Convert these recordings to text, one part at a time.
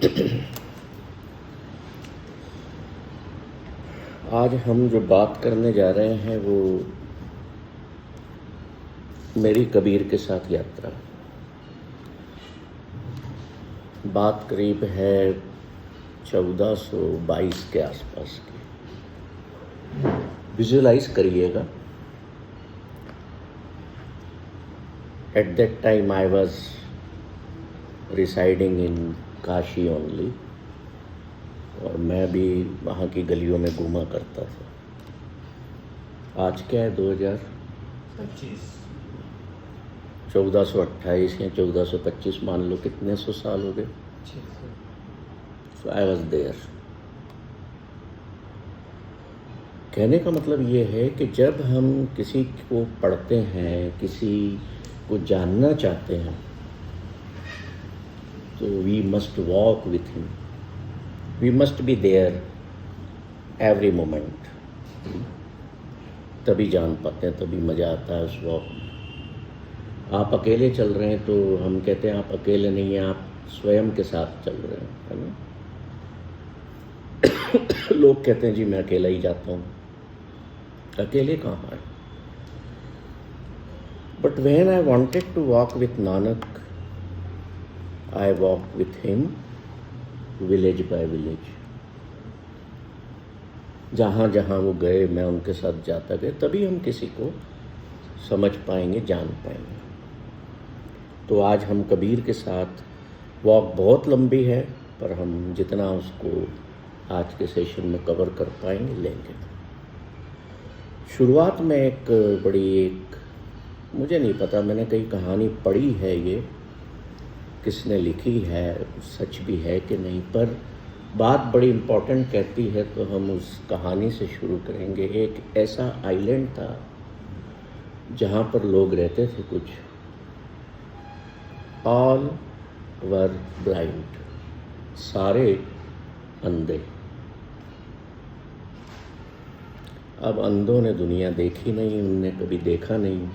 आज हम जो बात करने जा रहे हैं वो मेरी कबीर के साथ यात्रा। बात करीब है 1422 के आसपास की। विजुअलाइज करिएगा। At that time I was residing in Kashi only, और मैं भी वहाँ की गलियों में घूमा करता था। आज क्या है 2025, 1428 या 1425 मान लो, कितने सौ साल हो गए। सो आई वॉज देयर। कहने का मतलब ये है कि जब हम किसी को पढ़ते हैं, किसी को जानना चाहते हैं, तो we must walk with him, we must be there every moment. तभी जान पाते हैं, तभी मज़ा आता है उस वॉक में। आप अकेले चल रहे हैं तो हम कहते हैं आप अकेले नहीं हैं, आप स्वयं के साथ चल रहे हैं, है ना। लोग कहते हैं जी मैं अकेला ही जाता हूँ। अकेले कहाँ है? But when I wanted to walk with Nanak, I walk with him village by village. जहाँ जहाँ वो गए मैं उनके साथ जाता गया, तभी हम किसी को समझ पाएंगे, जान पाएंगे। तो आज हम कबीर के साथ, वॉक बहुत लंबी है पर हम जितना उसको आज के सेशन में कवर कर पाएंगे लेंगे। शुरुआत में मुझे नहीं पता, मैंने कहीं कहानी पढ़ी है, ये किसने लिखी है, सच भी है कि नहीं, पर बात बड़ी इम्पोर्टेंट कहती है, तो हम उस कहानी से शुरू करेंगे। एक ऐसा आइलैंड था जहाँ पर लोग रहते थे कुछ, ऑल वर ब्लाइंड, सारे अंधे। अब अंधों ने दुनिया देखी नहीं, उनने कभी देखा नहीं।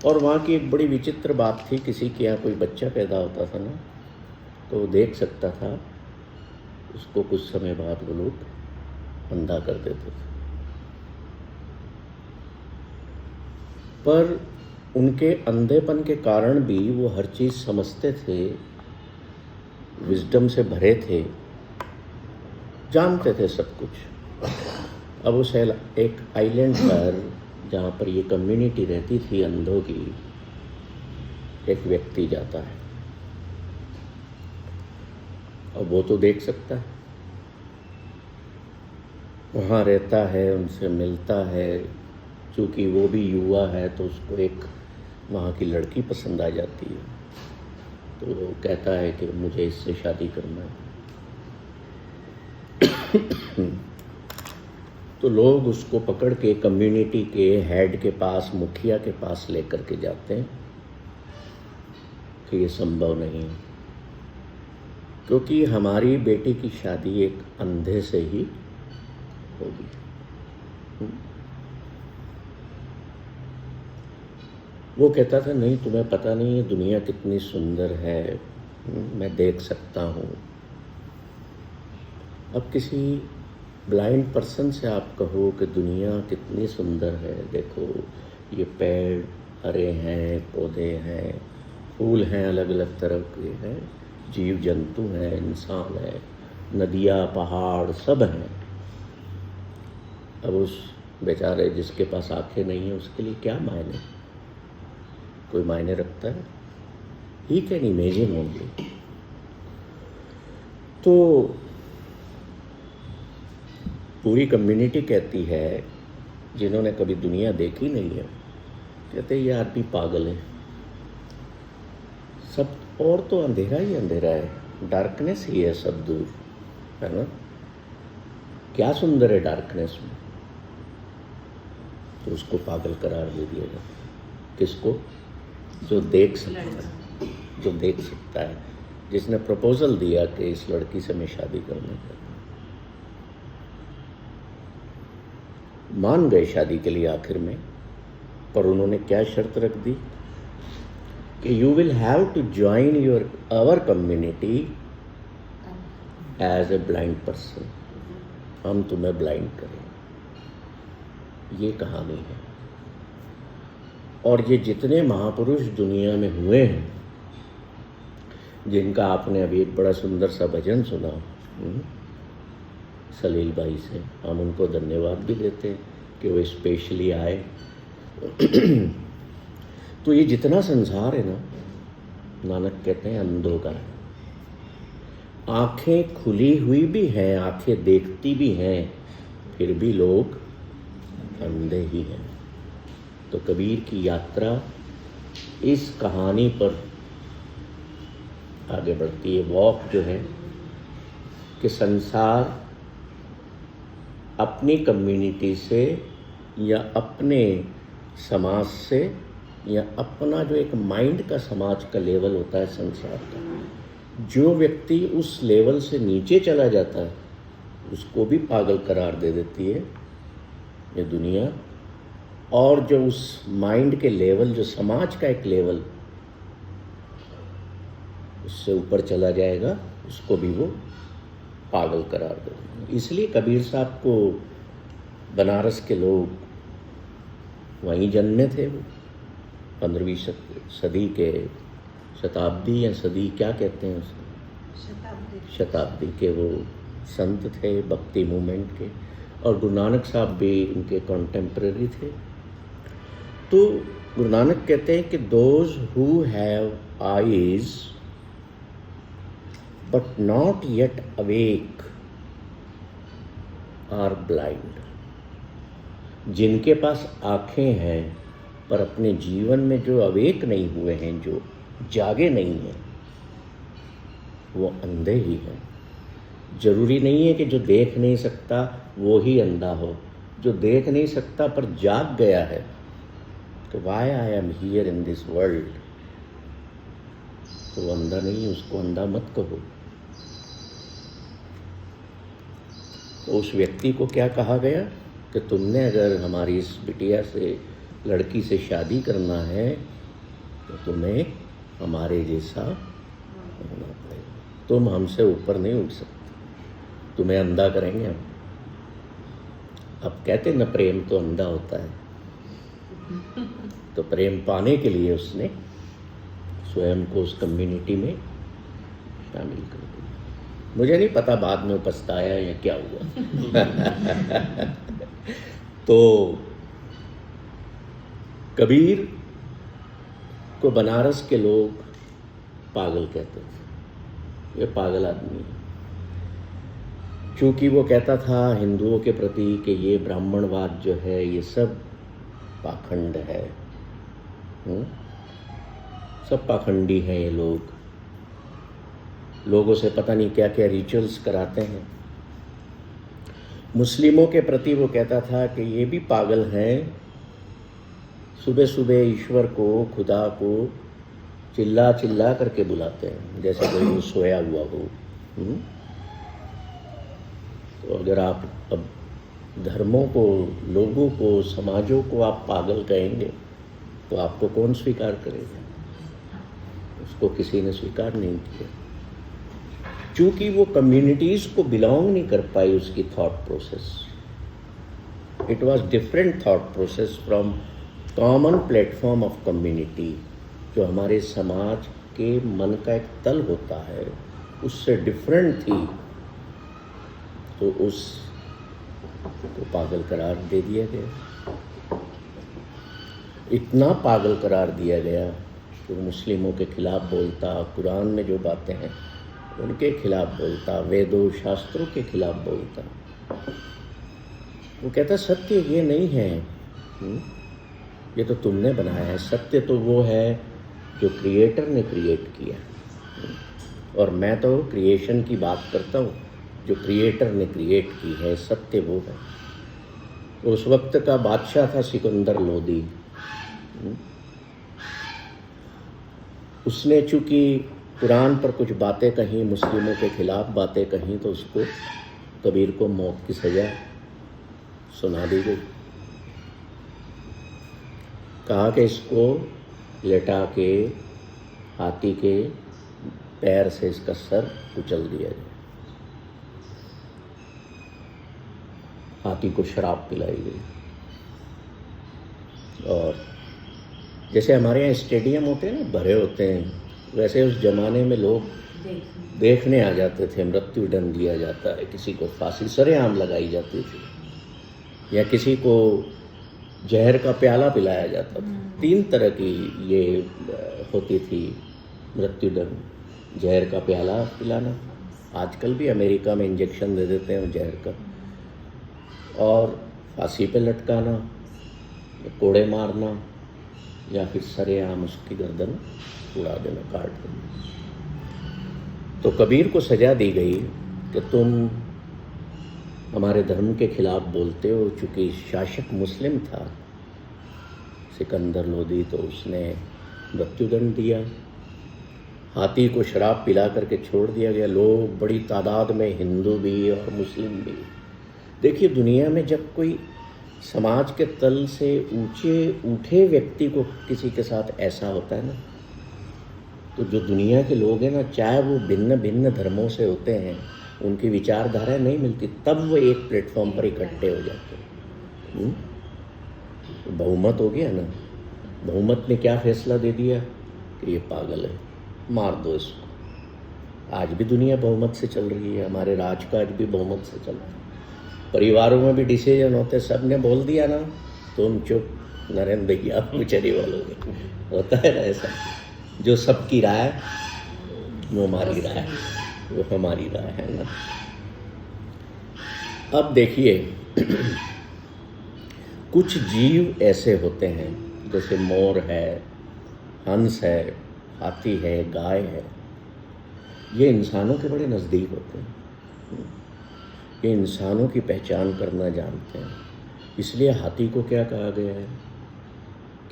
और वहाँ की एक बड़ी विचित्र बात थी, किसी के यहाँ कोई बच्चा पैदा होता था ना, तो वो देख सकता था, उसको कुछ समय बाद वो लोग अंधा कर देते थे। पर उनके अंधेपन के कारण भी वो हर चीज़ समझते थे, विजडम से भरे थे, जानते थे सब कुछ। अब उस एक आइलैंड पर जहाँ पर ये कम्युनिटी रहती थी अंधों की, एक व्यक्ति जाता है। अब वो तो देख सकता है, वहाँ रहता है, उनसे मिलता है। चूँकि वो भी युवा है तो उसको एक वहाँ की लड़की पसंद आ जाती है, तो वो कहता है कि मुझे इससे शादी करना है। तो लोग उसको पकड़ के कम्युनिटी के हेड के पास, मुखिया के पास लेकर के जाते हैं कि ये संभव नहीं है, क्योंकि हमारी बेटी की शादी एक अंधे से ही होगी। वो कहता था नहीं, तुम्हें पता नहीं है दुनिया कितनी सुंदर है, मैं देख सकता हूँ। अब किसी ब्लाइंड पर्सन से आप कहो कि दुनिया कितनी सुंदर है, देखो ये पेड़ हरे हैं, पौधे हैं, फूल हैं, अलग अलग तरह के हैं, जीव जंतु हैं, इंसान है, नदियाँ, पहाड़ सब हैं। अब उस बेचारे जिसके पास आंखें नहीं है उसके लिए क्या मायने, कोई मायने रखता है? He can imagine only. तो पूरी कम्युनिटी कहती है, जिन्होंने कभी दुनिया देखी नहीं है, कहते ये आदमी पागल है, सब और तो अंधेरा ही अंधेरा है, डार्कनेस ही है सब दूर, है ना। क्या सुंदर है डार्कनेस में। तो उसको पागल करार दे दिया जाता। किसको? जो देख सकता है, जो देख सकता है, जिसने प्रपोजल दिया कि इस लड़की से मैं शादी करना चाहता हूँ। मान गए शादी के लिए आखिर में, पर उन्होंने क्या शर्त रख दी कि you will have to join our community as a blind person, हम तुम्हें ब्लाइंड करें। ये कहानी है। और ये जितने महापुरुष दुनिया में हुए हैं, जिनका आपने अभी एक बड़ा सुंदर सा भजन सुना सलील भाई से, हम उनको धन्यवाद भी देते हैं कि वो स्पेशली आए। तो ये जितना संसार है ना, नानक कहते हैं अंधों का है। आंखें खुली हुई भी हैं, आंखें देखती भी हैं, फिर भी लोग अंधे ही हैं। तो कबीर की यात्रा इस कहानी पर आगे बढ़ती है। वॉक जो है कि संसार अपनी कम्युनिटी से या अपने समाज से या अपना जो एक माइंड का समाज का लेवल होता है संसार का, जो व्यक्ति उस लेवल से नीचे चला जाता है उसको भी पागल करार दे देती है ये दुनिया। और जो उस माइंड के लेवल, जो समाज का एक लेवल उससे ऊपर चला जाएगा, उसको भी वो पागल करार दे देंगे। इसलिए कबीर साहब को बनारस के लोग वहीं जन्मे थे। वो 15वीं सदी के, शताब्दी या सदी क्या कहते हैं उसको, शताब्दी के वो संत थे भक्ति मूवमेंट के। और गुरु नानक साहब भी उनके कॉन्टेम्पररी थे। तो गुरु नानक कहते हैं कि those who have eyes but not yet awake are blind. जिनके पास आंखें हैं पर अपने जीवन में जो अवेक नहीं हुए हैं, जो जागे नहीं हैं, वो अंधे ही हैं। जरूरी नहीं है कि जो देख नहीं सकता वो ही अंधा हो। जो देख नहीं सकता पर जाग गया है, तो why I am here in this world, तो वो अंधा नहीं, उसको अंधा मत कहो। तो उस व्यक्ति को क्या कहा गया कि तुमने अगर हमारी इस बिटिया से, लड़की से शादी करना है तो तुम्हें हमारे जैसा होना पड़ेगा। तुम हमसे ऊपर नहीं उठ सकते, तुम्हें अंधा करेंगे हम। अब कहते न प्रेम तो अंधा होता है, तो प्रेम पाने के लिए उसने स्वयं को उस कम्युनिटी में शामिल कर दिया। मुझे नहीं पता बाद में पछताया या क्या हुआ। तो कबीर को बनारस के लोग पागल कहते थे, ये पागल आदमी है। क्योंकि वो कहता था हिंदुओं के प्रति कि ये ब्राह्मणवाद जो है ये सब पाखंड है, सब पाखंडी हैं ये लोग, लोगों से पता नहीं क्या क्या रिचुअल्स कराते हैं। मुस्लिमों के प्रति वो कहता था कि ये भी पागल हैं, सुबह सुबह ईश्वर को, खुदा को चिल्ला चिल्ला करके बुलाते हैं जैसे कोई वो सोया हुआ हो। तो अगर आप अब धर्मों को, लोगों को, समाजों को आप पागल कहेंगे तो आपको कौन स्वीकार करेगा? उसको किसी ने स्वीकार नहीं किया, क्योंकि वो कम्युनिटीज़ को बिलोंग नहीं कर पाई। उसकी thought process, it was different thought process from common platform of community, जो हमारे समाज के मन का एक तल होता है, उससे डिफरेंट थी। तो उस को पागल करार दे दिया गया। इतना पागल करार दिया गया कि मुस्लिमों के खिलाफ बोलता, कुरान में जो बातें हैं उनके खिलाफ बोलता, वेदों शास्त्रों के खिलाफ बोलता। वो कहता सत्य ये नहीं है, ये तो तुमने बनाया है। सत्य तो वो है जो क्रिएटर ने क्रिएट किया, और मैं तो क्रिएशन की बात करता हूँ जो क्रिएटर ने क्रिएट की है। सत्य वो है। उस वक्त का बादशाह था सिकंदर लोदी। उसने चूंकि कुरान पर कुछ बातें कहीं, मुस्लिमों के खिलाफ बातें कहीं, तो उसको, कबीर को मौत की सज़ा सुना दी गई। कहा कि इसको लेटा के हाथी के पैर से इसका सर कुचल दिया जाए। हाथी को शराब पिलाई गई। और जैसे हमारे यहाँ स्टेडियम होते हैं ना, भरे होते हैं, वैसे उस जमाने में लोग देखने आ जाते थे। मृत्युदंड दिया जाता है, किसी को फांसी सरेआम लगाई जाती थी, या किसी को जहर का प्याला पिलाया जाता था। 3 तरह की ये होती थी मृत्युदंड। जहर का प्याला पिलाना, आजकल भी अमेरिका में इंजेक्शन दे देते हैं जहर का, और फांसी पे लटकाना, या कोड़े मारना, या फिर सरेआम उसकी गर्दन उड़ा देना, काट देना। तो कबीर को सजा दी गई कि तुम हमारे धर्म के खिलाफ बोलते हो। चूँकि शासक मुस्लिम था सिकंदर लोदी, तो उसने मृत्युदंड दिया। हाथी को शराब पिला करके छोड़ दिया गया। लोग बड़ी तादाद में, हिंदू भी और मुस्लिम भी। देखिए, दुनिया में जब कोई समाज के तल से ऊंचे उठे व्यक्ति को किसी के साथ ऐसा होता है ना, तो जो दुनिया के लोग हैं ना, चाहे वो भिन्न भिन्न धर्मों से होते हैं, उनकी विचारधारा नहीं मिलती, तब वो एक प्लेटफॉर्म पर इकट्ठे हो जाते हैं। बहुमत हो गया ना, बहुमत ने क्या फैसला दे दिया कि ये पागल है, मार दो इसको। आज भी दुनिया बहुमत से चल रही है, हमारे राजकाज भी बहुमत से चल रहा है। परिवारों में भी डिसीजन होते, सब ने बोल दिया ना, तुम चुप, नरेंद्र भैया बेचारी बोलोगे, होता है ना ऐसा। जो सबकी राय वो हमारी राय, वो हमारी राय है ना। अब देखिए, कुछ जीव ऐसे होते हैं, जैसे मोर है, हंस है, हाथी है, गाय है, ये इंसानों के बड़े नज़दीक होते हैं। ये इंसानों की पहचान करना जानते हैं। इसलिए हाथी को क्या कहा गया है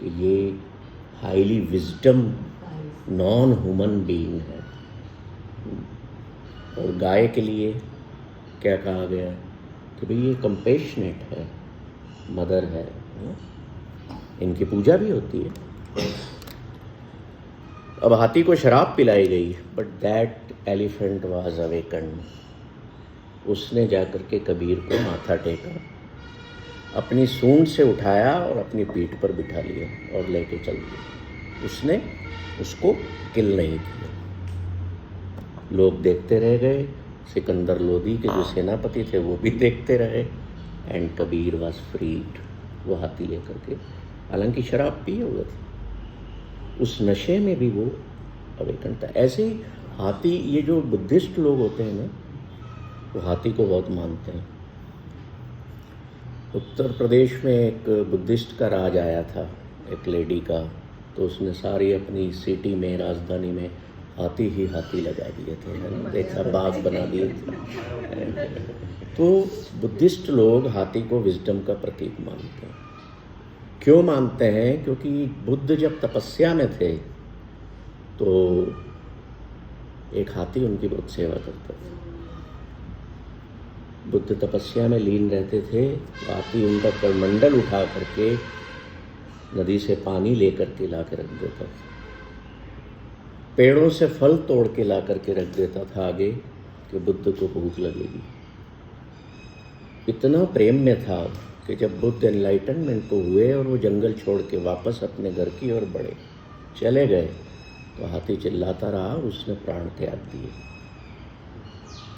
कि ये highly wisdom non human being है। और गाय के लिए क्या कहा गया है कि भाई ये कंपेशनेट है, मदर है, इनकी पूजा भी होती है। अब हाथी को शराब पिलाई गई, but that elephant was awakened. उसने जाकर के कबीर को माथा टेका, अपनी सूंड से उठाया और अपनी पीठ पर बिठा लिया और लेके चल दिया। उसने उसको किल नहीं किया। लोग देखते रह गए, सिकंदर लोदी के जो सेनापति थे वो भी देखते रहे, एंड कबीर वाज फ्रीड। वो हाथी लेकर के, हालांकि शराब पी हुआ था, उस नशे में भी वो अवेकन था। ऐसे ही हाथी, ये जो बुद्धिस्ट लोग होते हैं ना, वो हाथी को बहुत मानते हैं। उत्तर प्रदेश में एक बुद्धिस्ट का राज आया था, एक लेडी का, तो उसने सारी अपनी सिटी में, राजधानी में हाथी ही हाथी लगा दिए थे, है ना, देखा, बाग बना दिए थे। तो बुद्धिस्ट लोग हाथी को विजडम का प्रतीक मानते हैं। क्यों मानते हैं? क्योंकि बुद्ध जब तपस्या में थे तो एक हाथी उनकी बहुत सेवा करता था। बुद्ध तपस्या में लीन रहते थे, हाथी उनका करमंडल उठा करके नदी से पानी लेकर के ला के रख देता था, पेड़ों से फल तोड़ के ला करके रख देता था आगे कि बुद्ध को भूख लगेगी। इतना प्रेम में था कि जब बुद्ध एनलाइटनमेंट को हुए और वो जंगल छोड़ के वापस अपने घर की ओर बढ़े, चले गए, तो हाथी चिल्लाता रहा और उसने प्राण त्याग दिए।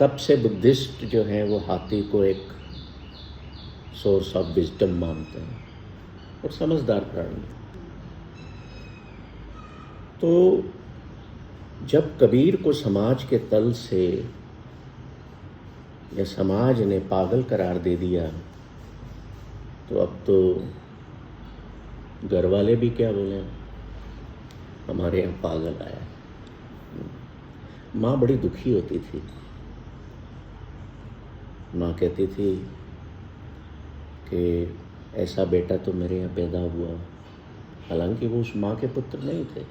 तब से बुद्धिस्ट जो हैं वो हाथी को एक सोर्स ऑफ विजडम मानते हैं और समझदार प्राणी। तो जब कबीर को समाज के तल से या समाज ने पागल करार दे दिया, तो अब तो घर वाले भी क्या बोले, हमारे यहाँ पागल आया। माँ बड़ी दुखी होती थी। माँ कहती थी कि ऐसा बेटा तो मेरे यहाँ पैदा हुआ। हालांकि वो उस माँ के पुत्र नहीं थे,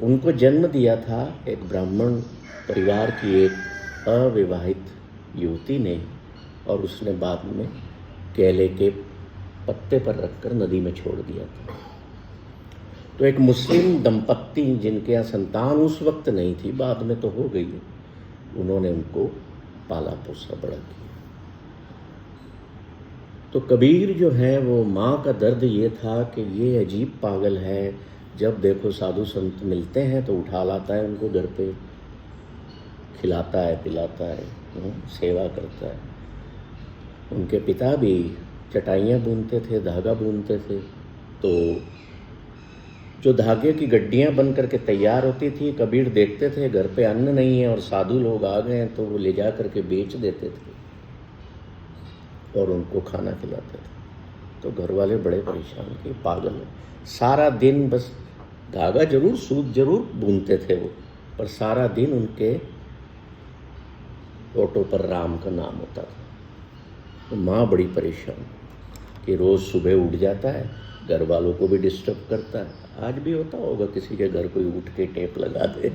उनको जन्म दिया था एक ब्राह्मण परिवार की एक अविवाहित युवती ने, और उसने बाद में केले के पत्ते पर रखकर नदी में छोड़ दिया था। तो एक मुस्लिम दंपत्ति जिनके यहाँ संतान उस वक्त नहीं थी, बाद में तो हो गई, उन्होंने उनको पाला पोसा बड़ा किया। तो कबीर जो है वो माँ का दर्द ये था कि ये अजीब पागल है, जब देखो साधु संत मिलते हैं तो उठा लाता है उनको घर पे, खिलाता है पिलाता है, सेवा करता है। उनके पिता भी चटाइयाँ बुनते थे, धागा बुनते थे, तो जो धागे की गड्डियाँ बन करके तैयार होती थी, कबीर देखते थे घर पे अन्न नहीं है और साधु लोग आ गए हैं, तो वो ले जा करके बेच देते थे और उनको खाना खिलाते थे। तो घर वाले बड़े परेशान कि पागल है, सारा दिन बस धागा जरूर सूत जरूर बुनते थे वो, पर सारा दिन उनके फोटो पर राम का नाम होता था। तो माँ बड़ी परेशान कि रोज़ सुबह उठ जाता है, घर वालों को भी डिस्टर्ब करता है। आज भी होता होगा किसी के घर कोई उठ के टेप लगा दे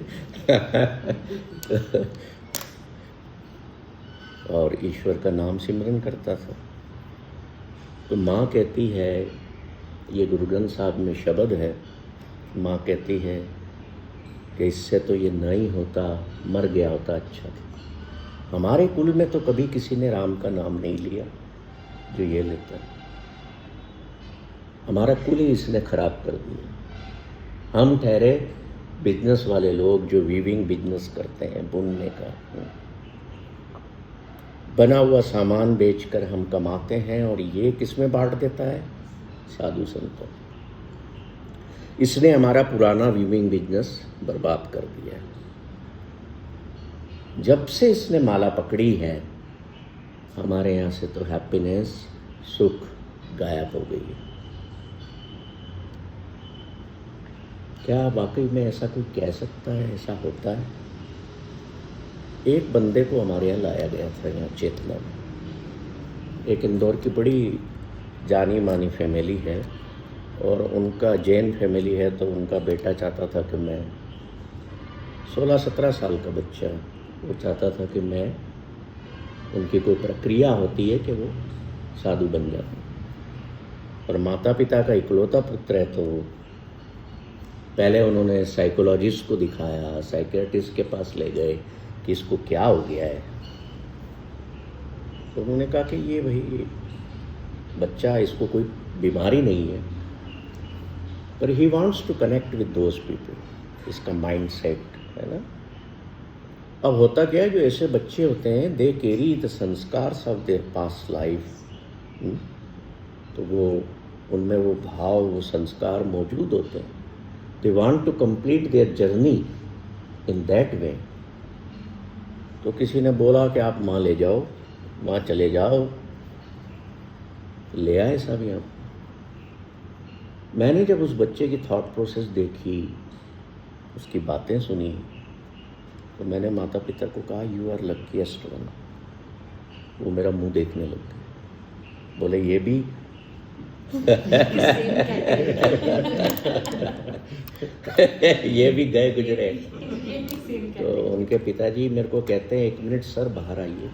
और ईश्वर का नाम सिमरन करता था। तो माँ कहती है, ये गुरु ग्रंथ साहब में शब्द है, माँ कहती है कि इससे तो ये नहीं होता, मर गया होता अच्छा था। हमारे कुल में तो कभी किसी ने राम का नाम नहीं लिया जो ये लेता है। हमारा कुल ही इसने खराब कर दिया। हम ठहरे बिजनेस वाले लोग जो वीविंग बिजनेस करते हैं, बुनने का, बना हुआ सामान बेचकर हम कमाते हैं, और ये किस में बांट देता है? साधु संतों। इसने हमारा पुराना वीविंग बिजनेस बर्बाद कर दिया है। जब से इसने माला पकड़ी है, हमारे यहाँ से तो हैप्पीनेस, सुख गायब हो गई है। क्या वाकई में ऐसा कोई कह सकता है ऐसा होता है? एक बंदे को हमारे यहाँ लाया गया था, यहाँ चेतना में। एक इंदौर की बड़ी जानी मानी फैमिली है, और उनका जैन फैमिली है, तो उनका बेटा चाहता था कि मैं 16-17 साल का बच्चा, वो चाहता था कि मैं, उनकी कोई प्रक्रिया होती है कि वो साधु बन जाते, और माता पिता का इकलौता पुत्र है। तो पहले उन्होंने साइकोलॉजिस्ट को दिखाया, साइकियाट्रिस्ट के पास ले गए कि इसको क्या हो गया है। तो उन्होंने कहा कि ये भाई बच्चा, इसको कोई बीमारी नहीं है, पर he wants to connect with those people, इसका माइंड सेट है ना। अब होता क्या है, जो ऐसे बच्चे होते हैं, they carry the संस्कार्स of their past life, तो वो उनमें वो भाव, वो संस्कार मौजूद होते हैं। They want to complete their journey in that way. तो किसी ने बोला कि आप वहाँ ले जाओ, वहाँ चले जाओ, ले आए सब यहाँ। मैंने जब उस बच्चे की थॉट प्रोसेस देखी, उसकी बातें सुनी, तो मैंने माता पिता को कहा, यू आर लकीएस्ट वन। वो मेरा मुंह देखने लग गए, बोले ये भी ये भी गए गुजरे। तो उनके पिताजी मेरे को कहते हैं, 1 मिनट सर बाहर आइए,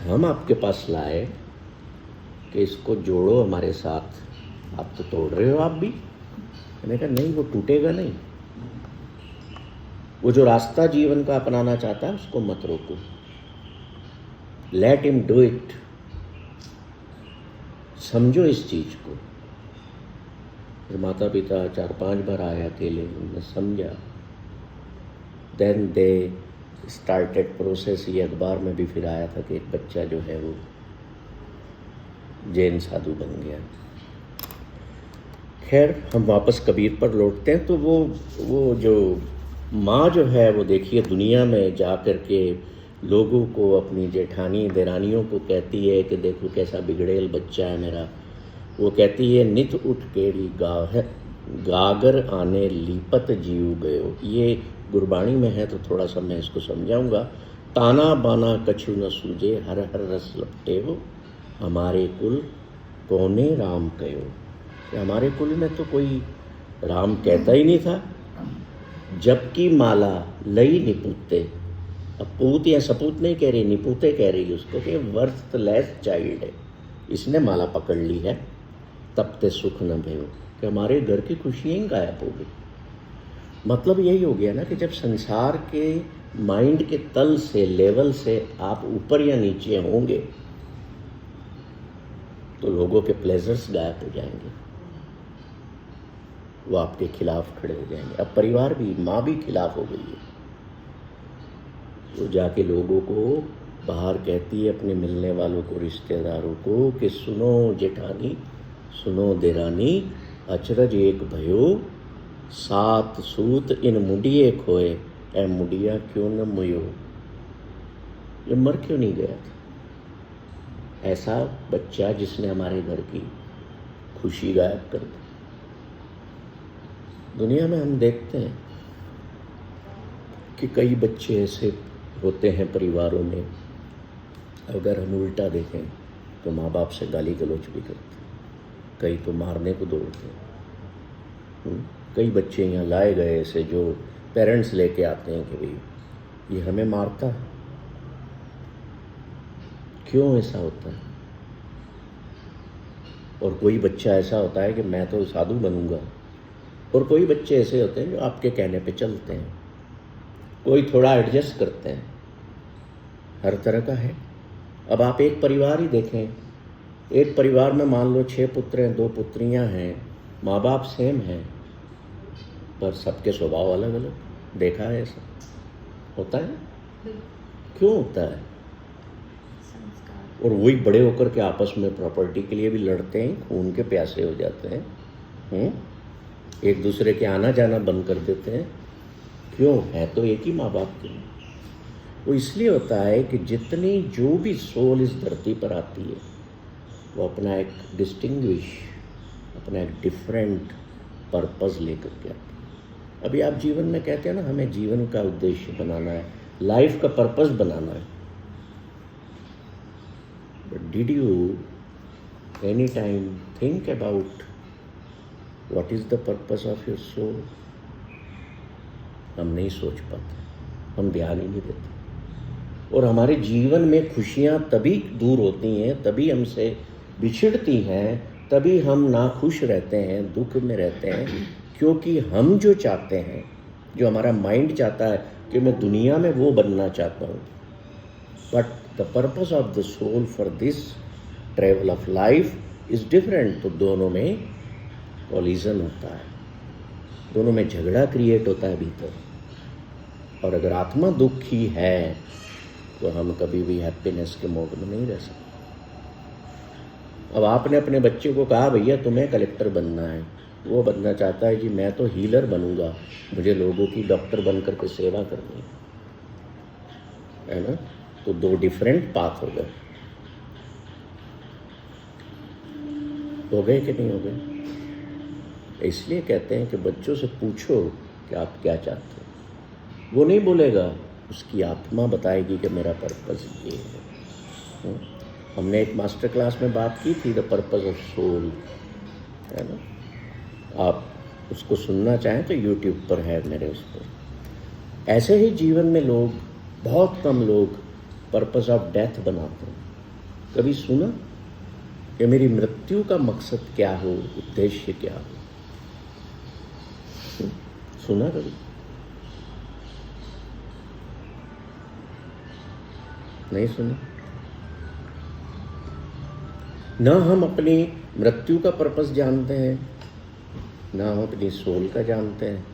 हम आपके पास लाए कि इसको जोड़ो हमारे साथ, आप तो तोड़ रहे हो आप भी। मैंने कहा नहीं, वो टूटेगा नहीं। वो जो रास्ता जीवन का अपनाना चाहता है उसको मत रोको, लेट हिम डू इट। समझो इस चीज को। फिर माता पिता 4-5 बार आए अकेले, उन्होंने समझा। Then they started process. ये अखबार में भी फिर आया था कि एक बच्चा जो है वो जैन साधु बन गया। खैर, हम वापस कबीर पर लौटते हैं। तो वो जो माँ जो है वो देखिए दुनिया में जा कर के लोगों को, अपनी जेठानी देरानियों को कहती है कि देखो कैसा बिगड़ेल बच्चा है मेरा। वो कहती है, नित उठ केड़ी गागर आने लीपत जीव गयो। ये गुरबाणी में है, तो थोड़ा सा मैं इसको समझाऊंगा। ताना बाना कछु न सूझे, हर हर रस लपटे हो, हमारे कुल कोने राम कयो। कि हमारे कुल में तो कोई राम कहता ही नहीं था, जबकि माला लई निपुते। अब पूत या सपूत नहीं कह रही, निपुते कह रही उसको कि वर्थलेस चाइल्ड है, इसने माला पकड़ ली है, तब ते सुख न भयो। कि हमारे घर की खुशियाँ ही गायब हो गई। मतलब यही हो गया ना कि जब संसार के माइंड के तल से, लेवल से आप ऊपर या नीचे होंगे, तो लोगों के प्लेजर्स गायब हो जाएंगे, वो आपके खिलाफ खड़े हो जाएंगे। अब परिवार भी, माँ भी खिलाफ हो गई है, वो जाके लोगों को बाहर कहती है, अपने मिलने वालों को, रिश्तेदारों को, कि सुनो जेठानी, सुनो देरानी, अचरज एक भयो, सात सूत इन मुडिये खोए, ए मुडिया क्यों न मुयो। ये मर क्यों नहीं गया था? ऐसा बच्चा जिसने हमारे घर की खुशी गायब कर दी। दुनिया में हम देखते हैं कि कई बच्चे ऐसे होते हैं परिवारों में, अगर हम उल्टा देखें तो माँ बाप से गाली गलौज भी करते हैं, कई तो मारने को दौड़ते हैं। कई बच्चे यहाँ लाए गए ऐसे जो पेरेंट्स लेके आते हैं कि भाई ये हमें मारता है। क्यों ऐसा होता है? और कोई बच्चा ऐसा होता है कि मैं तो साधु बनूंगा, और कोई बच्चे ऐसे होते हैं जो आपके कहने पे चलते हैं, कोई थोड़ा एडजस्ट करते हैं, हर तरह का है। अब आप एक परिवार ही देखें, एक परिवार में मान लो 6 पुत्र हैं, 2 पुत्रियां हैं, माँ बाप सेम हैं, पर सबके स्वभाव अलग अलग। देखा है ऐसा? होता है? क्यों होता है? और वही बड़े होकर के आपस में प्रॉपर्टी के लिए भी लड़ते हैं, खून के प्यासे हो जाते हैं, एक दूसरे के आना जाना बंद कर देते हैं। क्यों? है तो एक ही माँ बाप के। वो इसलिए होता है कि जितनी जो भी सोल इस धरती पर आती है वो अपना एक डिस्टिंग्विश, अपना एक डिफरेंट पर्पस लेकर के आती है। अभी आप जीवन में कहते हैं ना, हमें जीवन का उद्देश्य बनाना है, लाइफ का पर्पस बनाना है। But did you any time think about what is the purpose of your soul? हम नहीं सोच पाते, हम ध्यान ही नहीं देते। और हमारे जीवन में खुशियाँ तभी दूर होती हैं, तभी हमसे बिछड़ती हैं, तभी हम नाखुश रहते हैं, दुख में रहते हैं, क्योंकि हम जो चाहते हैं, जो हमारा माइंड चाहता है कि मैं दुनिया में वो बनना चाहता हूँ, but the purpose of the soul for this travel of life is different. तो दोनों में कॉलिजन होता है, दोनों में झगड़ा क्रिएट होता है भीतर। और अगर आत्मा दुखी है तो हम कभी भी हैप्पीनेस के मोड में नहीं रह सकते। अब आपने अपने बच्चे को कहा भैया तुम्हें कलेक्टर बनना है, वो बनना चाहता है कि मैं तो हीलर बनूंगा, मुझे लोगों की डॉक्टर बन करके सेवा करनी है ना। तो 2 डिफरेंट पाथ हो गए कि नहीं हो गए? इसलिए कहते हैं कि बच्चों से पूछो कि आप क्या चाहते हो। वो नहीं बोलेगा, उसकी आत्मा बताएगी कि मेरा पर्पस ये है। हमने एक मास्टर क्लास में बात की थी, द पर्पस ऑफ सोल, है ना। आप उसको सुनना चाहें तो यूट्यूब पर है मेरे उस पर। ऐसे ही जीवन में लोग, बहुत कम लोग पर्पस ऑफ डेथ बनाते हैं। कभी सुना कि मेरी मृत्यु का मकसद क्या हो, उद्देश्य क्या हो? सुना कभी? नहीं सुना। ना हम अपनी मृत्यु का पर्पस जानते हैं, ना हम अपनी सोल का जानते हैं,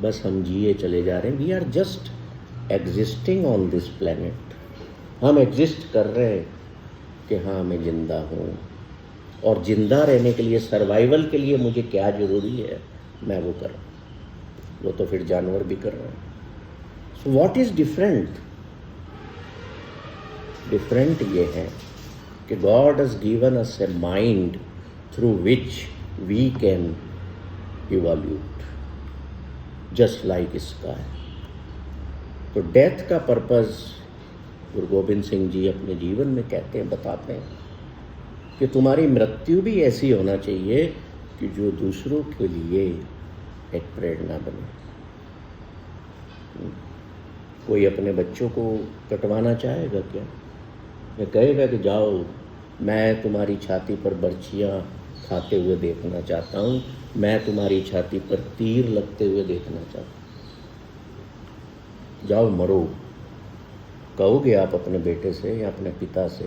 बस हम जिए चले जा रहे हैं। We are just existing on this planet. हम एग्जिस्ट कर रहे हैं कि हाँ मैं जिंदा हूँ, और जिंदा रहने के लिए, सर्वाइवल के लिए मुझे क्या ज़रूरी है मैं वो कर रहा हूँ। वो तो फिर जानवर भी कर रहे हैं। So what is different? Different ये है कि God has given us a mind through which we can evolute just like sky. तो डेथ का पर्पस गुरु गोबिंद सिंह जी अपने जीवन में कहते हैं, बताते हैं कि तुम्हारी मृत्यु भी ऐसी होना चाहिए कि जो दूसरों के लिए एक प्रेरणा बने। कोई अपने बच्चों को कटवाना चाहेगा क्या? या कहेगा कि जाओ मैं तुम्हारी छाती पर बर्छियाँ खाते हुए देखना चाहता हूँ, मैं तुम्हारी छाती पर तीर लगते हुए देखना चाहता हूँ, जाओ मरो? कहोगे आप अपने बेटे से या अपने पिता से?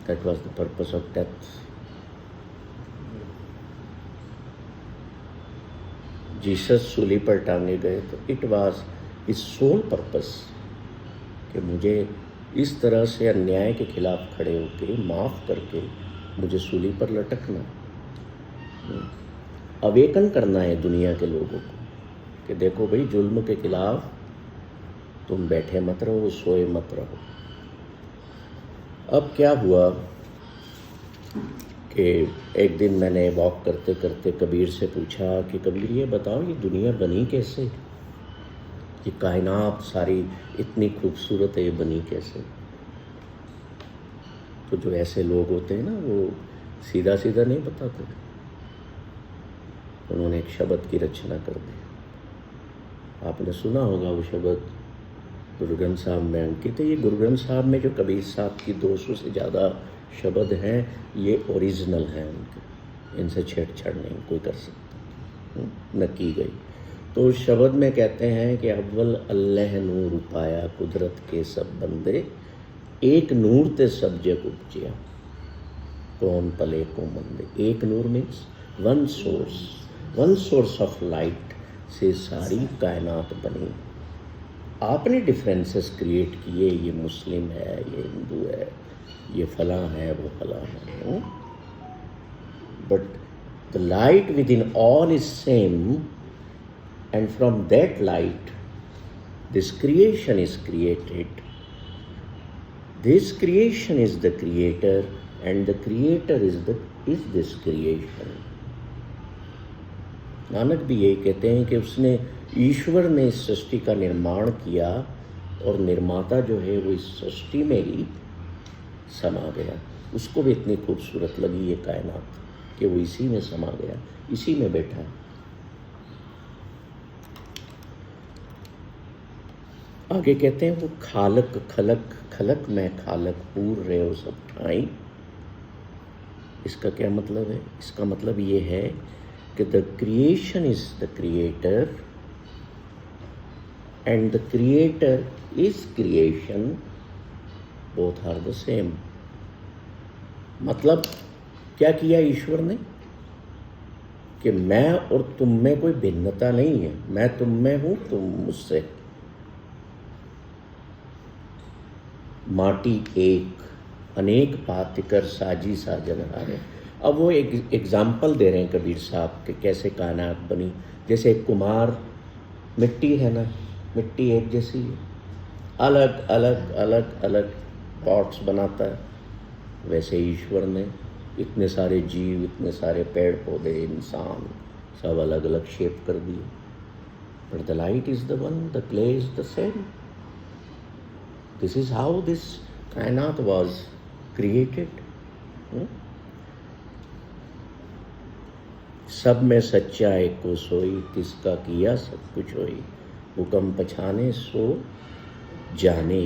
That was the purpose of death. Jesus सूली पर टांगे गए तो it was his soul purpose कि मुझे इस तरह से अन्याय के खिलाफ खड़े होकर माफ़ करके मुझे सूली पर लटकना, अवेकन करना है दुनिया के लोगों को कि देखो भाई, जुल्म के खिलाफ तुम बैठे मत रहो, सोए मत रहो। अब क्या हुआ कि एक दिन मैंने वॉक करते करते कबीर से पूछा कि कबीर ये बताओ, ये दुनिया बनी कैसे, ये कायनात सारी इतनी खूबसूरत है, ये बनी कैसे? तो जो ऐसे लोग होते हैं ना, वो सीधा सीधा नहीं बताते। उन्होंने एक शब्द की रचना कर दी। आपने सुना होगा वो शब्द, गुरु ग्रंथ साहब में अंकित है। ये गुरु ग्रंथ साहब में जो कबीर साहब की 200 से ज़्यादा शब्द हैं, ये ओरिजिनल हैं उनके, इनसे छेड़छाड़ नहीं कोई कर सकता, न की गई। तो उस शब्द में कहते हैं कि अव्वल अल्लाह नूर पाया कुदरत के सब बंदे, एक नूर ते सब जग उपजिया कौन पले को मंदे। एक नूर means one source of light से सारी कायनात बनी। आपने डिफरेंसेस क्रिएट किए, ये मुस्लिम है, ये हिंदू है, ये फलां है, वो फलां है, but the light with in all is same, and from that light this creation is created. This creation is the creator and the creator is this creation. Nanak भी यही कहते हैं कि उसने, ईश्वर ने इस सृष्टि का निर्माण किया और निर्माता जो है वो इस सृष्टि में ही समा गया। उसको भी इतनी खूबसूरत लगी ये कायनात कि वो इसी में समा गया, इसी में बैठा है। आगे कहते हैं वो खालक खलक खलक में खालक पूर रहे हो सब ठाई। इसका क्या मतलब है? इसका मतलब ये है कि the creation is the creator and the creator is creation, both are the same. मतलब क्या किया ईश्वर ने कि मैं और तुम में कोई भिन्नता नहीं है, मैं तुम में हूं, तुम मुझसे। माटी एक अनेक पातिकर साजी साजन हारे। अब वो एक एग्जाम्पल दे रहे हैं कबीर साहब कि कैसे कायनात बनी। जैसे कुम्हार मिट्टी है ना, मिट्टी एक जैसी है, अलग अलग अलग अलग पॉट्स बनाता है, वैसे ईश्वर ने इतने सारे जीव, इतने सारे पेड़ पौधे, इंसान, सब अलग अलग शेप कर दिए। But the light is the one, the clay is the same. This is how this कायनात वाज क्रिएटेड। सब में सच्चा एक को सोई, किसका किया सब कुछ होई। हुक्म पछाने सो जाने,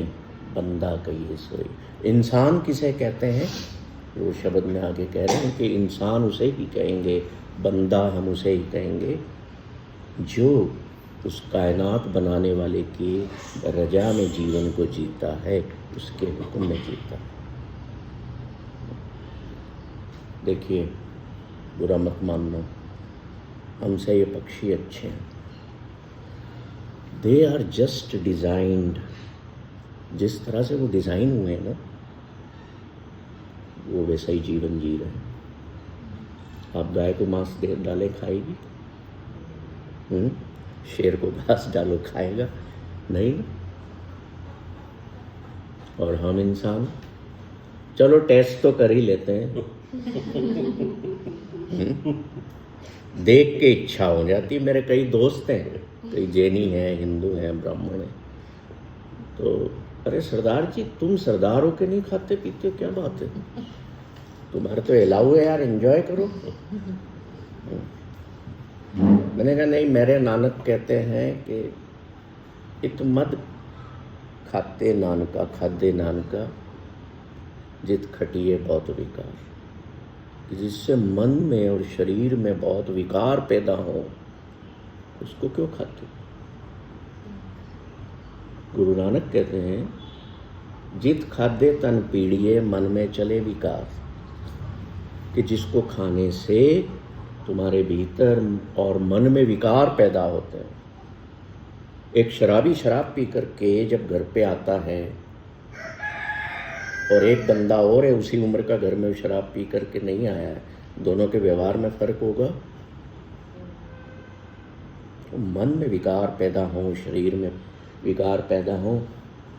बंदा कहिए सोई। इंसान किसे कहते हैं? वो शब्द में आगे कह रहे हैं कि इंसान उसे ही कहेंगे, बंदा हम उसे ही कहेंगे जो उस कायनात बनाने वाले की रजा में जीवन को जीता है, उसके हुक्म में जीता है। देखिए, बुरा मत मानना, हमसे ये पक्षी अच्छे हैं। दे आर जस्ट डिज़ाइंड, जिस तरह से वो डिज़ाइन हुए हैं ना, वो वैसा ही जीवन जी रहे हैं। आप गाय को मांस दे डाले खाएगी? शेर को घास डालो खाएगा? नहीं ना। और हम इंसान, चलो टेस्ट तो कर ही लेते हैं। देख के इच्छा हो जाती। मेरे कई दोस्त हैं, कई जैनी हैं, हिंदू हैं, ब्राह्मण हैं, तो अरे सरदार जी तुम सरदार हो के नहीं खाते पीते हो, क्या बात है, तुम्हारा तो अलाउ है यार, एंजॉय करो। मैंने कहा नहीं, मेरे नानक कहते हैं कि इत मद खाते नानका खादे नानका जित खटिए बहुत विकार। जिससे मन में और शरीर में बहुत विकार पैदा हो, उसको क्यों खाते? गुरु नानक कहते हैं जित खाद्य तन पीड़िए मन में चले विकार, कि जिसको खाने से तुम्हारे भीतर और मन में विकार पैदा होते हैं। एक शराबी शराब पी करके जब घर पे आता है और एक बंदा और है उसी उम्र का, घर में शराब पी करके नहीं आया है, दोनों के व्यवहार में फर्क होगा। तो मन में विकार पैदा हो, शरीर में विकार पैदा हो,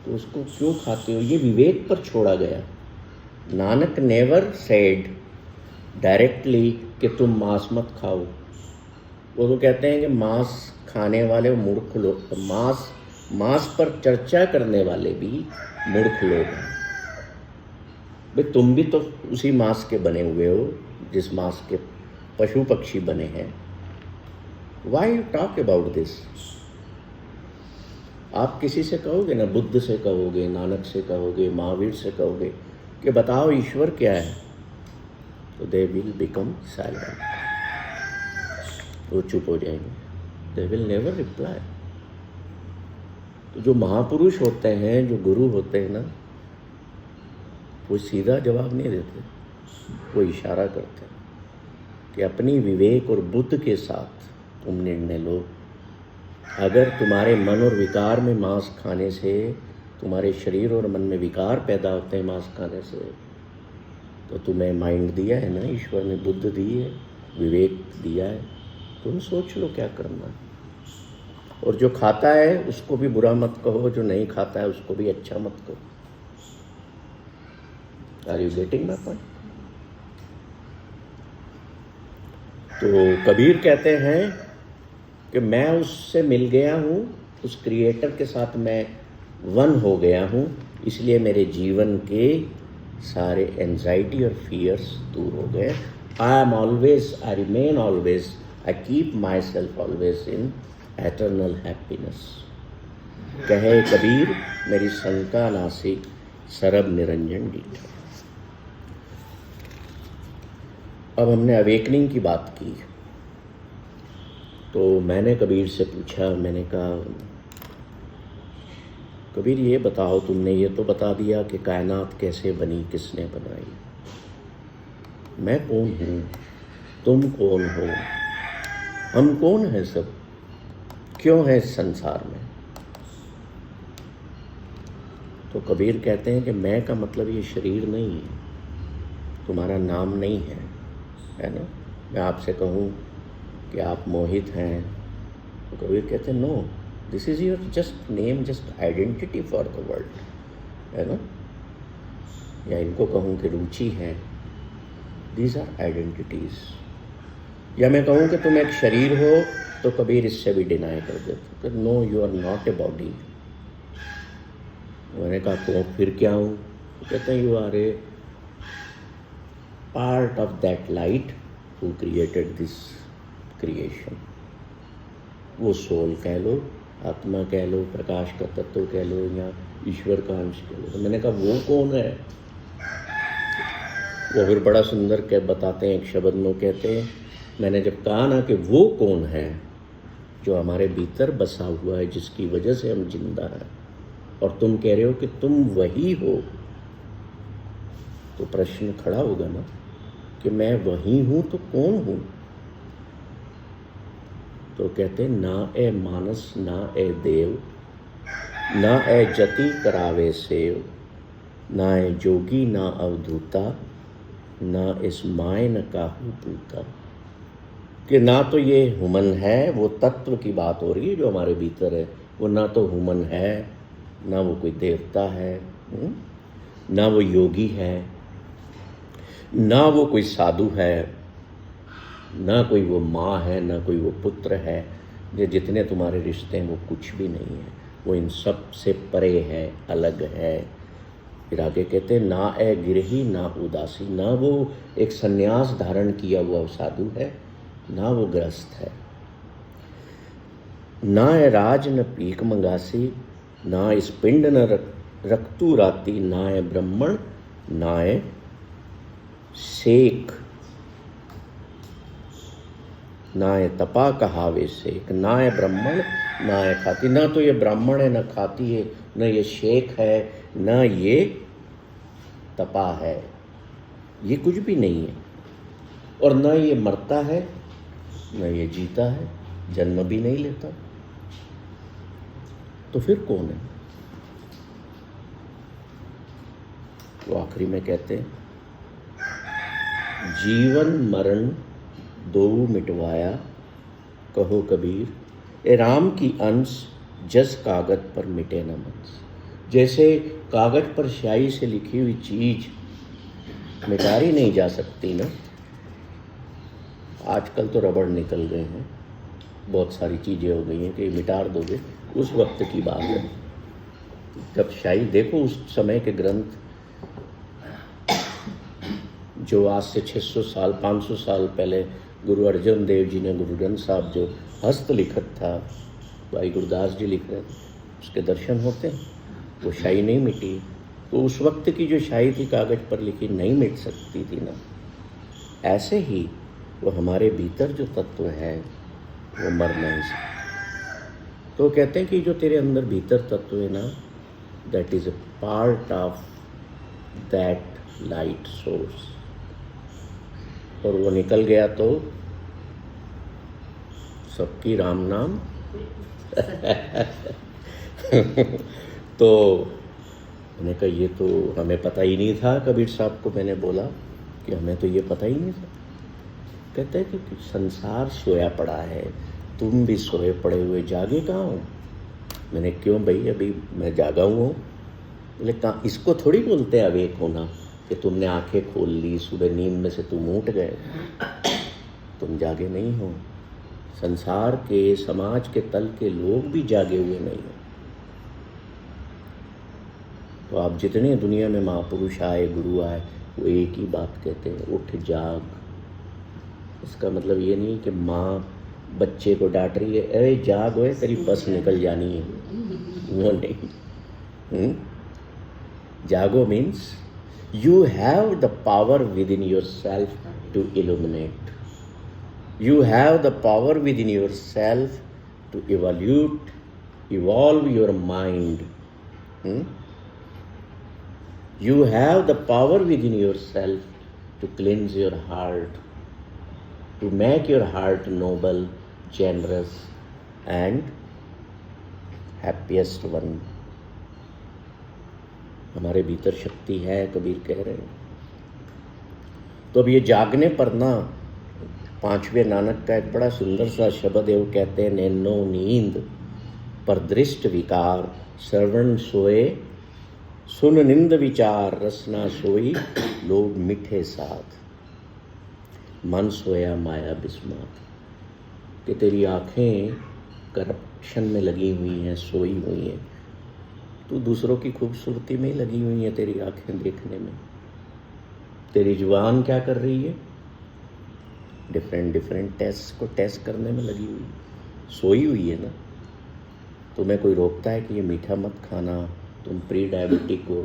तो उसको क्यों खाते हो? ये विवेक पर छोड़ा गया। नानक नेवर सेड डायरेक्टली कि तुम मांस मत खाओ। वो तो कहते हैं कि मांस खाने वाले मूर्ख लोग, मांस पर चर्चा करने वाले भी मूर्ख लोग हैं। भाई तुम भी तो उसी मांस के बने हुए हो जिस मांस के पशु पक्षी बने हैं। Why you talk about this? आप किसी से कहोगे ना, बुद्ध से कहोगे, नानक से कहोगे, महावीर से कहोगे कि बताओ ईश्वर क्या है, तो दे विल बिकम साइलेंट, वो चुप हो जाएंगे। They will never reply. तो जो महापुरुष होते हैं, जो गुरु होते हैं ना, वो सीधा जवाब नहीं देते, वो इशारा करते हैं कि अपनी विवेक और बुद्ध के साथ तुम निर्णय लो। अगर तुम्हारे मन और विकार में मांस खाने से तुम्हारे शरीर और मन में विकार पैदा होते हैं मांस खाने से, तो तुम्हें माइंड दिया है ना ईश्वर ने, बुद्ध दी है, विवेक दिया है, तुम सोच लो क्या करना है। और जो खाता है उसको भी बुरा मत कहो, जो नहीं खाता है उसको भी अच्छा मत कहो। Are you getting my point? तो कबीर कहते हैं कि मैं उससे मिल गया हूँ, उस क्रिएटर के साथ मैं वन हो गया हूँ, इसलिए मेरे जीवन के सारे एंजाइटी और फियर्स दूर हो गए। I remain always, I keep my self always in eternal happiness. कहे कबीर मेरी शंका नासिक सरब निरंजन डीठा। अब हमने अवेकनिंग की बात की, तो मैंने कबीर से पूछा, मैंने कहा कबीर ये बताओ, तुमने ये तो बता दिया कि कायनात कैसे बनी, किसने बनाई, मैं कौन हूँ, तुम कौन हो, हम कौन हैं, सब क्यों है इस संसार में? तो कबीर कहते हैं कि मैं का मतलब ये शरीर नहीं है, तुम्हारा नाम नहीं है ना। मैं आपसे कहूँ कि आप मोहित हैं, तो कबीर कहते हैं no, this is your just name, just identity for the world, है ना। या इनको कहूँ कि रुचि है, दीज आर आइडेंटिटीज़। या मैं कहूँ कि तुम एक शरीर हो, तो कबीर इससे भी डिनाई कर देते कि no, you are not a body. मैंने कहा तो फिर क्या हूँ? तो कहते हैं you are a part of that light who created this creation. वो सोल कह लो, आत्मा कह लो, प्रकाश का तत्व कह लो, या ईश्वर का अंश कह लो। तो मैंने कहा वो कौन है? वो फिर बड़ा सुंदर कह बताते हैं, एक शब्द में कहते हैं, मैंने जब कहा ना कि वो कौन है जो हमारे भीतर बसा हुआ है, जिसकी वजह से हम जिंदा हैं, और तुम कह रहे हो कि तुम वही हो, तो प्रश्न खड़ा होगा ना कि मैं वही हूँ तो कौन हूँ? तो कहते ना ए मानस ना ए देव, ना ए जति करावे सेव, ना ए जोगी ना अवधूता, ना इस माय न काहू पूता। कि ना तो ये हुमन है, वो तत्व की बात हो रही है जो हमारे भीतर है, वो ना तो हुमन है, ना वो कोई देवता है, ना वो योगी है, ना वो कोई साधु है, ना कोई वो माँ है, ना कोई वो पुत्र है। ये जितने तुम्हारे रिश्ते हैं वो कुछ भी नहीं है, वो इन सब से परे है, अलग है। फिर आगे कहते हैं ना ए गिरही ना उदासी, ना वो एक सन्यास धारण किया हुआ साधु है, ना वो ग्रस्त है। ना ए राज न पीक मंगासी, ना इस पिंड न रक्तु राती, ना ए ब्राह्मण ना ए शेख, ना ए तपा कहावे शेख, ना ए ब्राह्मण ना ए खाती। ना तो ये ब्राह्मण है, ना खाती है, ना ये शेख है, न ये तपा है, ये कुछ भी नहीं है, और न ये मरता है न ये जीता है, जन्म भी नहीं लेता, तो फिर कौन है? वो आखिरी में कहते हैं, जीवन मरण दो मिटवाया, कहो कबीर, ए राम की अंश जस कागज पर मिटे न मंस। जैसे कागज पर स्याही से लिखी हुई चीज मिटाई नहीं जा सकती ना, आजकल तो रबड़ निकल गए हैं, बहुत सारी चीज़ें हो गई हैं कि मिटा दोगे, उस वक्त की बात है जब स्याही, देखो उस समय के ग्रंथ जो आज से 600 साल 500 साल पहले गुरु अर्जन देव जी ने, गुरु ग्रंथ साहब जो हस्तलिखित था, भाई गुरदास जी लिख रहे थे, उसके दर्शन होते हैं, वो स्याही नहीं मिटी। तो उस वक्त की जो स्याही थी कागज पर लिखी, नहीं मिट सकती थी ना, ऐसे ही वो हमारे भीतर जो तत्व है वो मर नहीं सकता। तो कहते हैं कि जो तेरे अंदर भीतर तत्व है ना, that is a part of that light source, और वो निकल गया तो सबकी राम नाम तो मैंने कहा ये तो हमें पता ही नहीं था। कबीर साहब को मैंने बोला कि हमें तो ये पता ही नहीं था। कहते हैं कि संसार सोया पड़ा है, तुम भी सोए पड़े हुए, जागे कहाँ हो? मैंने क्यों भाई, अभी मैं जागा हुआ हूँ। बोले कहाँ, इसको थोड़ी बोलते हैं अवेक होना कि तुमने आंखें खोल ली, सुबह नींद में से तुम उठ गए, तुम जागे नहीं हो। संसार के, समाज के तल के लोग भी जागे हुए नहीं हैं। तो आप जितने दुनिया में महापुरुष आए, गुरु आए, वो एक ही बात कहते हैं, उठ जाग। इसका मतलब ये नहीं कि माँ बच्चे को डांट रही है, अरे जाग ओए तेरी बस निकल जानी है, वो नहीं। जागो means you have the power within yourself to illuminate. You have the power within yourself to evolve your mind. You have the power within yourself to cleanse your heart, to make your heart noble, generous and happiest one. हमारे भीतर शक्ति है, कबीर कह रहे हैं। तो अब ये जागने पर ना, पांचवें नानक का एक बड़ा सुंदर सा शब्द है, वो कहते हैं, नैनो नींद पर दृष्ट विकार, श्रवण सोए सुन निंद विचार, रसना सोई लोग मिठे साथ, मन सोया माया बिस्मात। कि तेरी आंखें करप्शन में लगी हुई हैं, सोई हुई हैं, तू दूसरों की खूबसूरती में ही लगी हुई है, तेरी आंखें देखने में। तेरी जुबान क्या कर रही है? डिफरेंट टेस्ट को टेस्ट करने में लगी हुई, सोई हुई है ना। तुम्हें कोई रोकता है कि ये मीठा मत खाना, तुम प्री डायबिटिक हो,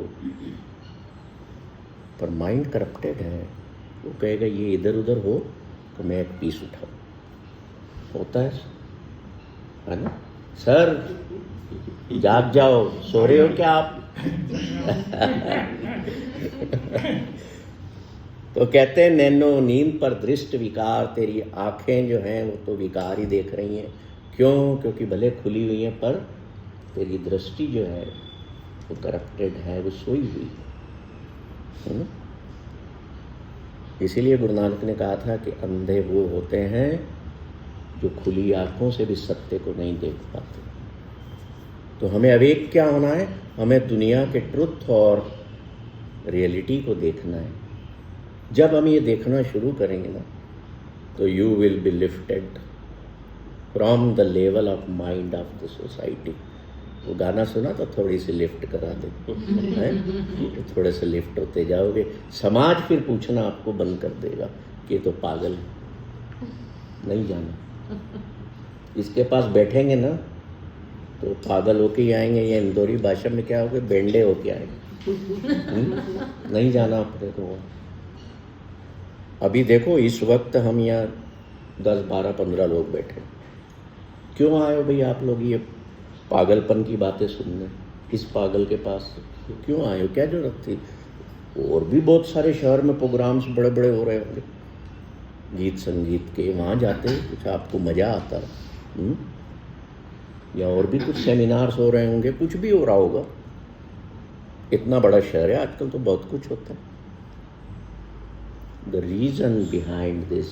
पर माइंड करप्टेड है। वो कहेगा ये इधर उधर हो तो मैं एक पीस उठाऊं, होता है ना? सर जाग जाओ, सो रहे हो क्या आप? तो कहते हैं, नैनो नींद पर दृष्ट विकार, तेरी आंखें जो हैं वो तो विकार ही देख रही हैं। क्यों? क्योंकि भले खुली हुई हैं पर तेरी दृष्टि जो है वो करप्टेड है, वो सोई हुई है। इसीलिए गुरु नानक ने कहा था कि अंधे वो होते हैं जो खुली आंखों से भी सत्य को नहीं देख पाते। तो हमें अवेक क्या होना है? हमें दुनिया के ट्रुथ और रियलिटी को देखना है। जब हम ये देखना शुरू करेंगे ना, तो you will be lifted from the level of mind of the society. वो गाना सुना तो थोड़ी सी लिफ्ट करा दे, तो थोड़े से लिफ्ट होते जाओगे। समाज फिर पूछना आपको बंद कर देगा कि ये तो पागल है, नहीं जाना। इसके पास बैठेंगे ना तो पागल होके ही आएंगे, या इंदौरी भाषा में क्या होगे, बेंडे होके आएंगे। नहीं जाना अपने को। अभी देखो इस वक्त हम यहाँ 10, 12, 15 लोग बैठे। क्यों आए हो भाई आप लोग ये पागलपन की बातें सुनने? इस पागल के पास क्यों आए हो, क्या जरूरत थी? और भी बहुत सारे शहर में प्रोग्राम्स बड़े बड़े हो रहे होंगे गीत संगीत के, वहाँ जाते कुछ आपको मज़ा आता? या और भी कुछ सेमिनार्स हो रहे होंगे, कुछ भी हो रहा होगा। इतना बड़ा शहर है, आजकल तो बहुत कुछ होता है। The reason behind this,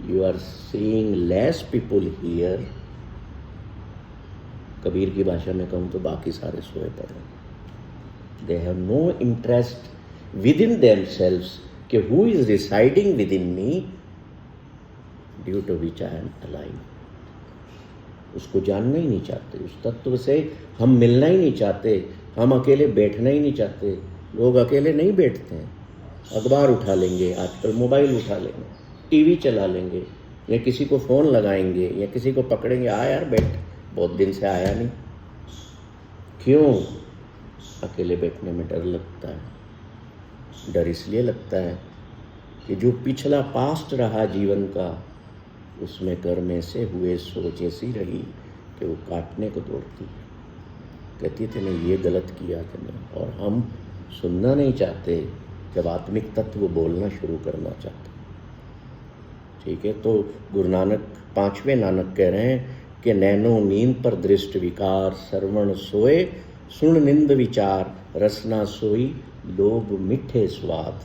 you are seeing less people here. Kabir की भाषा में कहूँ तो बाकी सारे सोए पड़े। They have no interest within themselves कि who is residing within me due to which I am alive. उसको जानना ही नहीं चाहते, उस तत्व से हम मिलना ही नहीं चाहते, हम अकेले बैठना ही नहीं चाहते। लोग अकेले नहीं बैठते हैं, अखबार उठा लेंगे, आजकल मोबाइल उठा लेंगे, टीवी चला लेंगे, या किसी को फ़ोन लगाएंगे, या किसी को पकड़ेंगे, आ यार बैठ, बहुत दिन से आया नहीं। क्यों? अकेले बैठने में डर लगता है। डर इसलिए लगता है कि जो पिछला पास्ट रहा जीवन का, उसमें कर्म ऐसे हुए, सोच ऐसी रही कि वो काटने को दौड़ती है, कहती है तूने ये गलत किया तूने। और हम सुनना नहीं चाहते जब आत्मिक तत्व बोलना शुरू करना चाहते। ठीक है, तो गुरु नानक, 5वें नानक कह रहे हैं कि नैनो नींद पर दृष्ट विकार, श्रवण सोए सुन निंद विचार, रसना सोई लोभ मिठे स्वाद,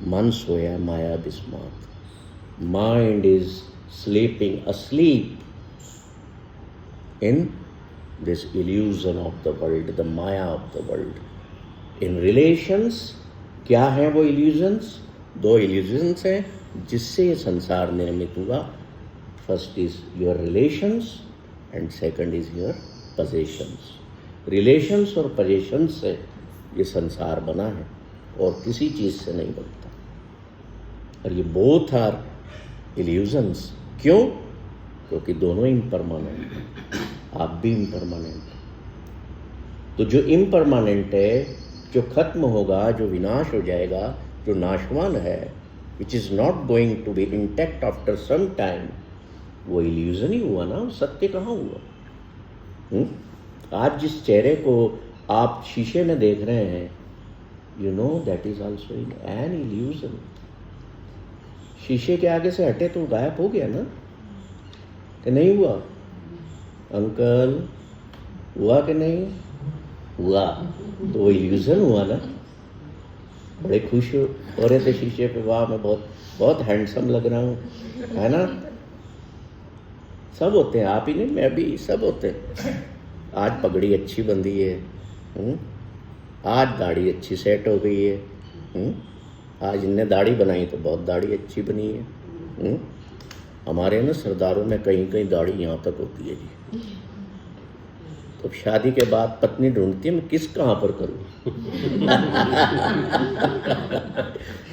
मन सोया माया बिस्मात। Mind is sleeping asleep in this illusion of the world, the maya of the world. In relations, क्या हैं वो illusions? 2 illusions हैं जिससे ये संसार निर्मित हुआ। First is your relations and second is your possessions. Relations और possessions से ये संसार बना है और किसी चीज़ से नहीं बनता। और ये both are इल्यूजन्स। क्यों? क्योंकि दोनों इम्परमानेंट हैं, आप भी इम्परमानेंट हैं। तो जो इम्परमानेंट है, जो खत्म होगा, जो विनाश हो जाएगा, जो नाशवान है, which is not going to be intact after some time, वो इल्यूजन ही हुआ ना, सत्य कहाँ हुआ? आज जिस चेहरे को आप शीशे में देख रहे हैं, you know that is also an illusion. शीशे के आगे से हटे तो गायब हो गया ना, कि नहीं हुआ? अंकल हुआ कि नहीं हुआ? तो वो इल्यूजन हुआ ना। बड़े खुश हो रहे थे शीशे पे, वाह मैं बहुत बहुत हैंडसम लग रहा हूँ, है ना? सब होते हैं, आप ही नहीं, मैं भी, सब होते हैं। आज पगड़ी अच्छी बंधी है, आज दाढ़ी अच्छी सेट हो गई है, आज इनने दाढ़ी बनाई तो बहुत दाढ़ी अच्छी बनी है। हमारे ना सरदारों में कहीं कहीं दाढ़ी यहाँ तक होती है जी। तो शादी के बाद पत्नी ढूंढती है मैं किस कहाँ पर करूँ।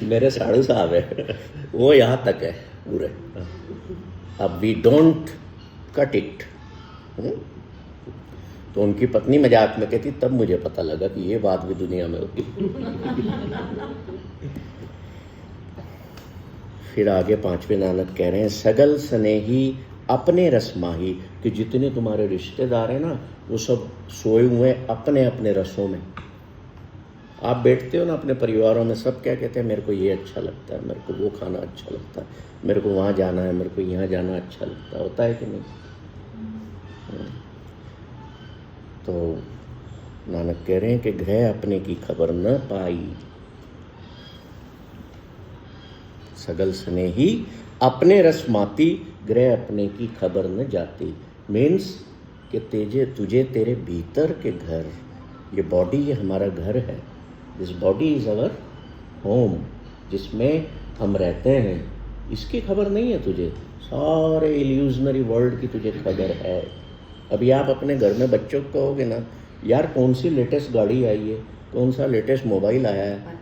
मेरे साड़ू साहब है, वो यहाँ तक है पूरे। अब वी डोंट कट इट। तो उनकी पत्नी मजाक में कहती, तब मुझे पता लगा कि ये बात भी दुनिया में होती। फिर आगे 5वें नानक कह रहे हैं, सगल स्नेही अपने रस माही, कि जितने तुम्हारे रिश्तेदार हैं ना, वो सब सोए हुए अपने अपने रसों में। आप बैठते हो ना अपने परिवारों में, सब क्या कहते हैं, मेरे को ये अच्छा लगता है, मेरे को वो खाना अच्छा लगता है, मेरे को वहाँ जाना है, मेरे को यहाँ जाना अच्छा लगता है। होता है कि नहीं? तो नानक कह रहे हैं कि गृह अपने की खबर न पाई, सगल स्नेही अपने रस माती, गृह अपने की खबर न जाती। मीन्स कि तुझे तेरे भीतर के घर, ये बॉडी ये हमारा घर है, this body is our home, जिसमें हम रहते हैं, इसकी खबर नहीं है तुझे। सारे इल्यूजनरी वर्ल्ड की तुझे खबर है। अभी आप अपने घर में बच्चों को कहोगे ना, यार कौन सी लेटेस्ट गाड़ी आई है, कौन सा लेटेस्ट मोबाइल आया है,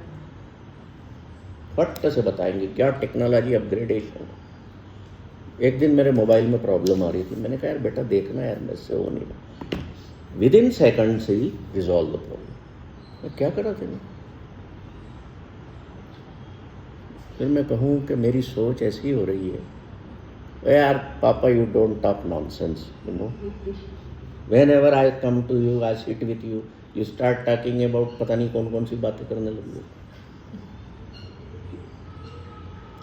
फट से बताएंगे क्या टेक्नोलॉजी अपग्रेडेशन। एक दिन मेरे मोबाइल में प्रॉब्लम आ रही थी, मैंने कहा यार बेटा देखना यार, मेरे से हो नहीं रहा। विद इन सेकंड से ही रिजॉल्व द प्रॉब्लम। मैं क्या करा थे? फिर मैं कहूँ कि मेरी सोच ऐसी हो रही है, यार पापा you don't talk nonsense, you know, Whenever I come to you, I sit with you, you start talking about पता नहीं कौन कौन सी बातें करने लगी।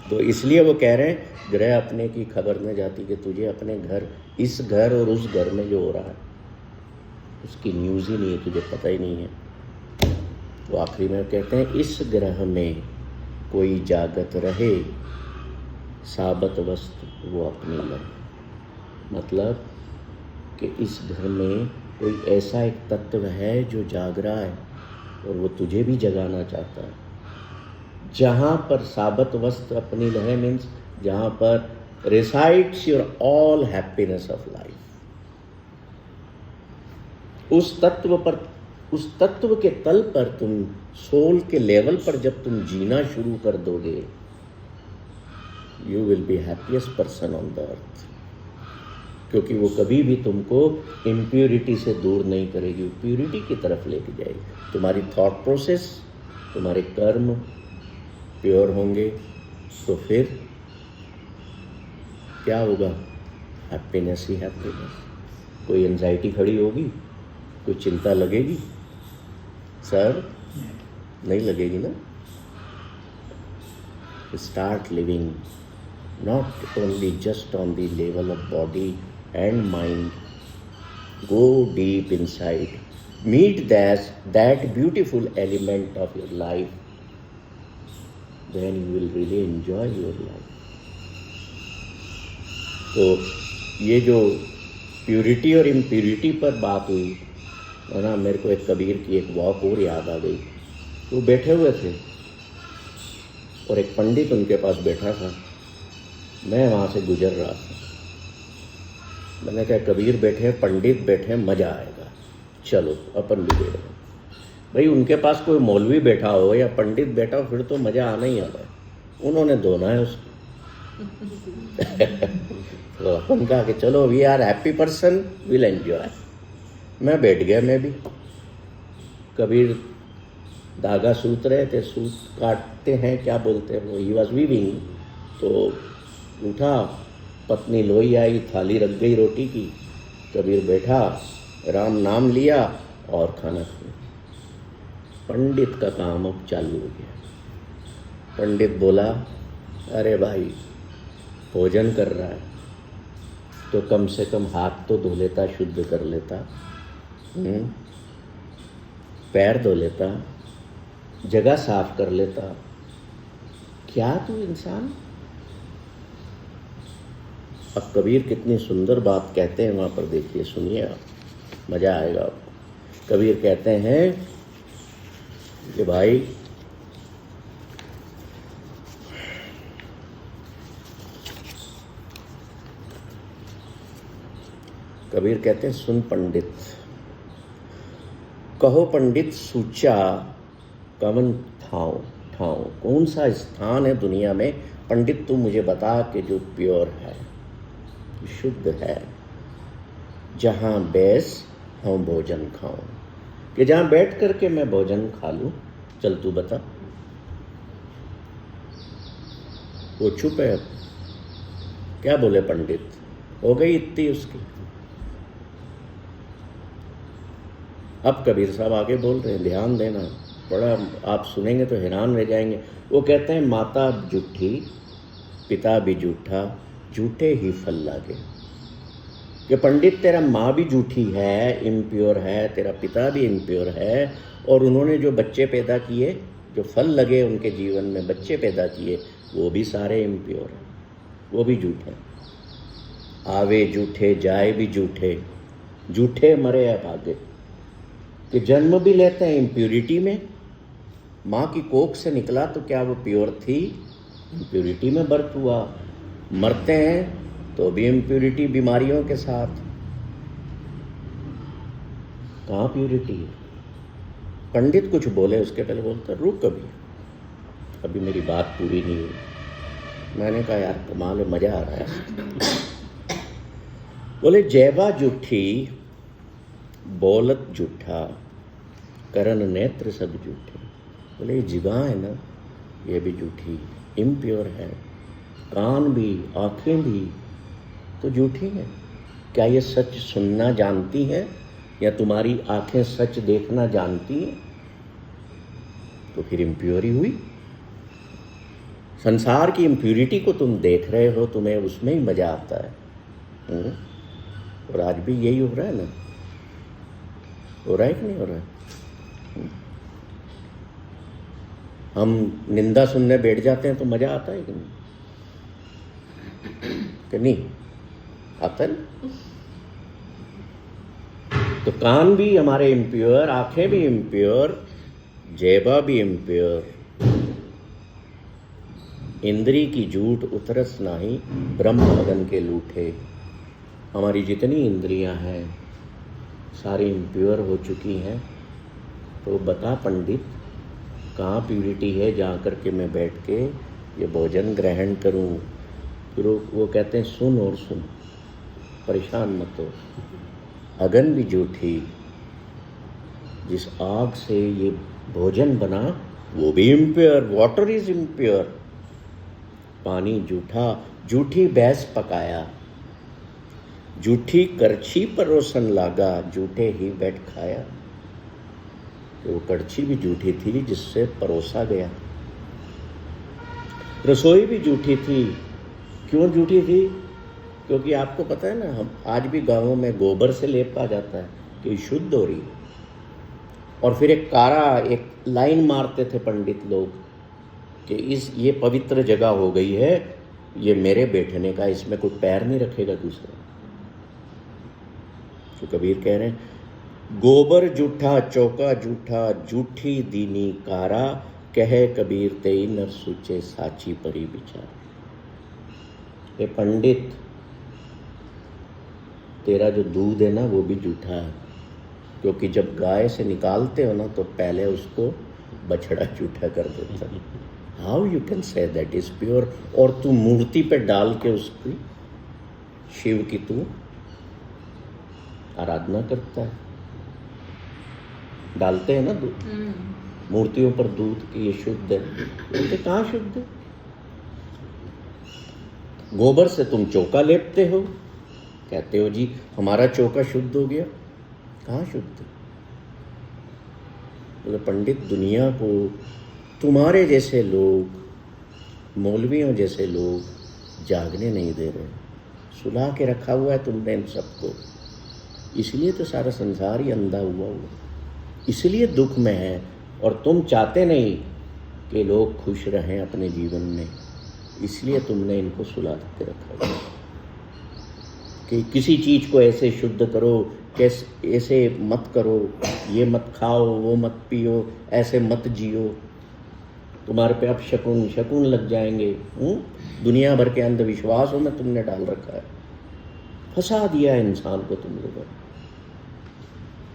तो इसलिए वो कह रहे हैं ग्रह अपने की खबर न जाती कि तुझे अपने घर, इस घर और उस घर में जो हो रहा है उसकी न्यूज़ ही नहीं है, तुझे पता ही नहीं है। तो आखिरी में कहते हैं इस ग्रह में कोई जागत रहे, साबत वस्तु वो अपनी लगे। मतलब कि इस घर में कोई ऐसा एक तत्व है जो जाग रहा है और वो तुझे भी जगाना चाहता है। जहाँ पर साबत वस्तु अपनी लहे मीन्स जहाँ पर resides your all happiness of life. उस तत्व के तल पर तुम सोल के लेवल पर जब तुम जीना शुरू कर दोगे, you will be happiest person on the earth. क्योंकि वो कभी भी तुमको इम्प्योरिटी से दूर नहीं करेगी, प्योरिटी की तरफ लेके जाएगी। तुम्हारी थॉट प्रोसेस, तुम्हारे कर्म प्योर होंगे तो फिर क्या होगा? हैप्पीनेस ही हैप्पीनेस। कोई एंजाइटी खड़ी होगी, कोई चिंता लगेगी? सर नहीं लगेगी ना। Start living not only just on the level of body and mind. Go deep inside, meet that beautiful element of your life, then you will really enjoy your life. तो ये जो प्यूरिटी और impurity पर बात हुई है ना, मेरे को एक कबीर की एक वॉक और याद आ गई। वो बैठे हुए थे और एक पंडित उनके पास बैठा था। मैं वहाँ से गुजर रहा था। मैंने कहा कबीर बैठे, पंडित बैठे, मज़ा आएगा, चलो अपन भी बैठ गए। भाई उनके पास कोई मौलवी बैठा हो या पंडित बैठा हो फिर तो मज़ा आना ही आना है। उन्होंने धोना है उसको। तो अपन कहा कि चलो we are happy person, will enjoy. मैं बैठ गया। मैं भी कबीर धागा सूत रहे थे, सूत काटते हैं, क्या बोलते हैं वो, ही वॉज वीविंग। तो उठा, पत्नी लोई आई, थाली रख गई रोटी की। कबीर बैठा, राम नाम लिया और खाना खाया। पंडित का काम अब चालू हो गया। पंडित बोला, अरे भाई भोजन कर रहा है तो कम से कम हाथ तो धो लेता, शुद्ध कर लेता, पैर धो लेता, जगह साफ कर लेता। क्या तू इंसान? अब कबीर कितनी सुंदर बात कहते हैं वहाँ पर, देखिए, सुनिए आप, मज़ा आएगा आपको। कबीर कहते हैं कि भाई कबीर कहते हैं, सुन पंडित, कहो पंडित सूचा कवन ठाव ठाव, कौन सा स्थान है दुनिया में पंडित तू मुझे बता कि जो प्योर है, शुद्ध है, जहाँ बैस हम भोजन खाऊं, कि जहाँ बैठ करके मैं भोजन खा लूं। चल तू बता। वो चुप है। अब क्या बोले पंडित? हो गई इतनी उसकी। अब कबीर साहब आगे बोल रहे हैं, ध्यान देना, बड़ा आप सुनेंगे तो हैरान रह जाएंगे। वो कहते हैं, माता झूठी, पिता भी झूठा, झूठे ही फल लागे। कि पंडित तेरा माँ भी झूठी है, इम्प्योर है, तेरा पिता भी इम्प्योर है, और उन्होंने जो बच्चे पैदा किए, जो फल लगे उनके जीवन में, बच्चे पैदा किए, वो भी सारे इम्प्योर हैं, वो भी झूठे। आवे झूठे, जाए भी झूठे, झूठे मरे अब आगे। कि जन्म भी लेते हैं इम्प्योरिटी में, माँ की कोख से निकला तो क्या वो प्योर थी? इम्प्योरिटी में बर्थ हुआ। मरते हैं तो भी इम्प्योरिटी, बीमारियों के साथ। कहाँ प्योरिटी है? पंडित कुछ बोले, उसके पहले बोलता, रुक अभी मेरी बात पूरी नहीं हुई। मैंने कहा यार कमाल है, मज़ा आ रहा है। बोले, जैवा झूठी, बोलत झूठा, करण नेत्र सब झूठे। बोले ये जिगां है ना, ये भी झूठी, इम्प्योर है। कान भी, आँखें भी तो झूठी हैं। क्या ये सच सुनना जानती हैं या तुम्हारी आंखें सच देखना जानती हैं? तो फिर इम्प्योर ही हुई। संसार की इम्प्योरिटी को तुम देख रहे हो, तुम्हें उसमें ही मजा आता है। और आज भी यही हो रहा है ना, हो रहा है कि नहीं हो रहा है? हम निंदा सुनने बैठ जाते हैं तो मजा आता है कि नहीं? कि नहीं आता है? तो कान भी हमारे इम्प्योर, आंखें भी इम्प्योर, जेबा भी इम्प्योर। इंद्री की झूठ उतरस नाही, ब्रह्म मगन के लूठे। हमारी जितनी इंद्रियां हैं सारी इम्प्योर हो चुकी हैं। तो बता पंडित, कहाँ प्यूरिटी है जहाँ करके मैं बैठ के ये भोजन ग्रहण करूं? फिर वो कहते हैं सुन और सुन, परेशान मत हो। अगन भी झूठी, जिस आग से ये भोजन बना वो भी इम्प्योर। Water is impure. पानी झूठा, झूठी भैंस पकाया, झूठी करछी परोसन लागा, झूठे ही बैठ खाया। तो वो करछी भी झूठी थी जिससे परोसा गया। रसोई भी झूठी थी। क्यों झूठी थी? क्योंकि आपको पता है ना, हम आज भी गांवों में गोबर से लेपा जाता है कि शुद्ध हो रही है। और फिर एक लाइन मारते थे पंडित लोग कि ये पवित्र जगह हो गई है, ये मेरे बैठने का, इसमें कोई पैर नहीं रखेगा दूसरा। तो कबीर कह रहे हैं, गोबर जूठा चौका जूठा, जूठी दीनी कारा, कहे कबीर तेई नर सूचे साची परी विचार। ये पंडित, तेरा जो दूध है ना वो भी जूठा है, क्योंकि जब गाय से निकालते हो ना तो पहले उसको बछड़ा जूठा कर देता है। How you can say that is pure? और तू मूर्ति पे डाल के उसकी, शिव की तू आराधना करता है। डालते हैं ना दूध मूर्तियों पर, दूध की ये शुद्ध है। बोलते कहाँ शुद्ध है? गोबर से तुम चौका लेपते हो, कहते हो जी हमारा चौका शुद्ध हो गया। कहाँ शुद्ध? बोले पंडित, दुनिया को तुम्हारे जैसे लोग, मौलवियों जैसे लोग जागने नहीं दे रहे। सुला के रखा हुआ है तुमने इन सबको, इसलिए तो सारा संसार ही अंधा हुआ, इसलिए दुख में है। और तुम चाहते नहीं कि लोग खुश रहें अपने जीवन में, इसलिए तुमने इनको सुला के रखा हुआ कि किसी चीज़ को ऐसे शुद्ध करो, कैसे ऐसे मत करो, ये मत खाओ, वो मत पियो, ऐसे मत जियो, तुम्हारे पे अब शकुन लग जाएंगे। दुनिया भर के अंधविश्वासों में तुमने डाल रखा है, फंसा दिया है इंसान को तुम लोगों।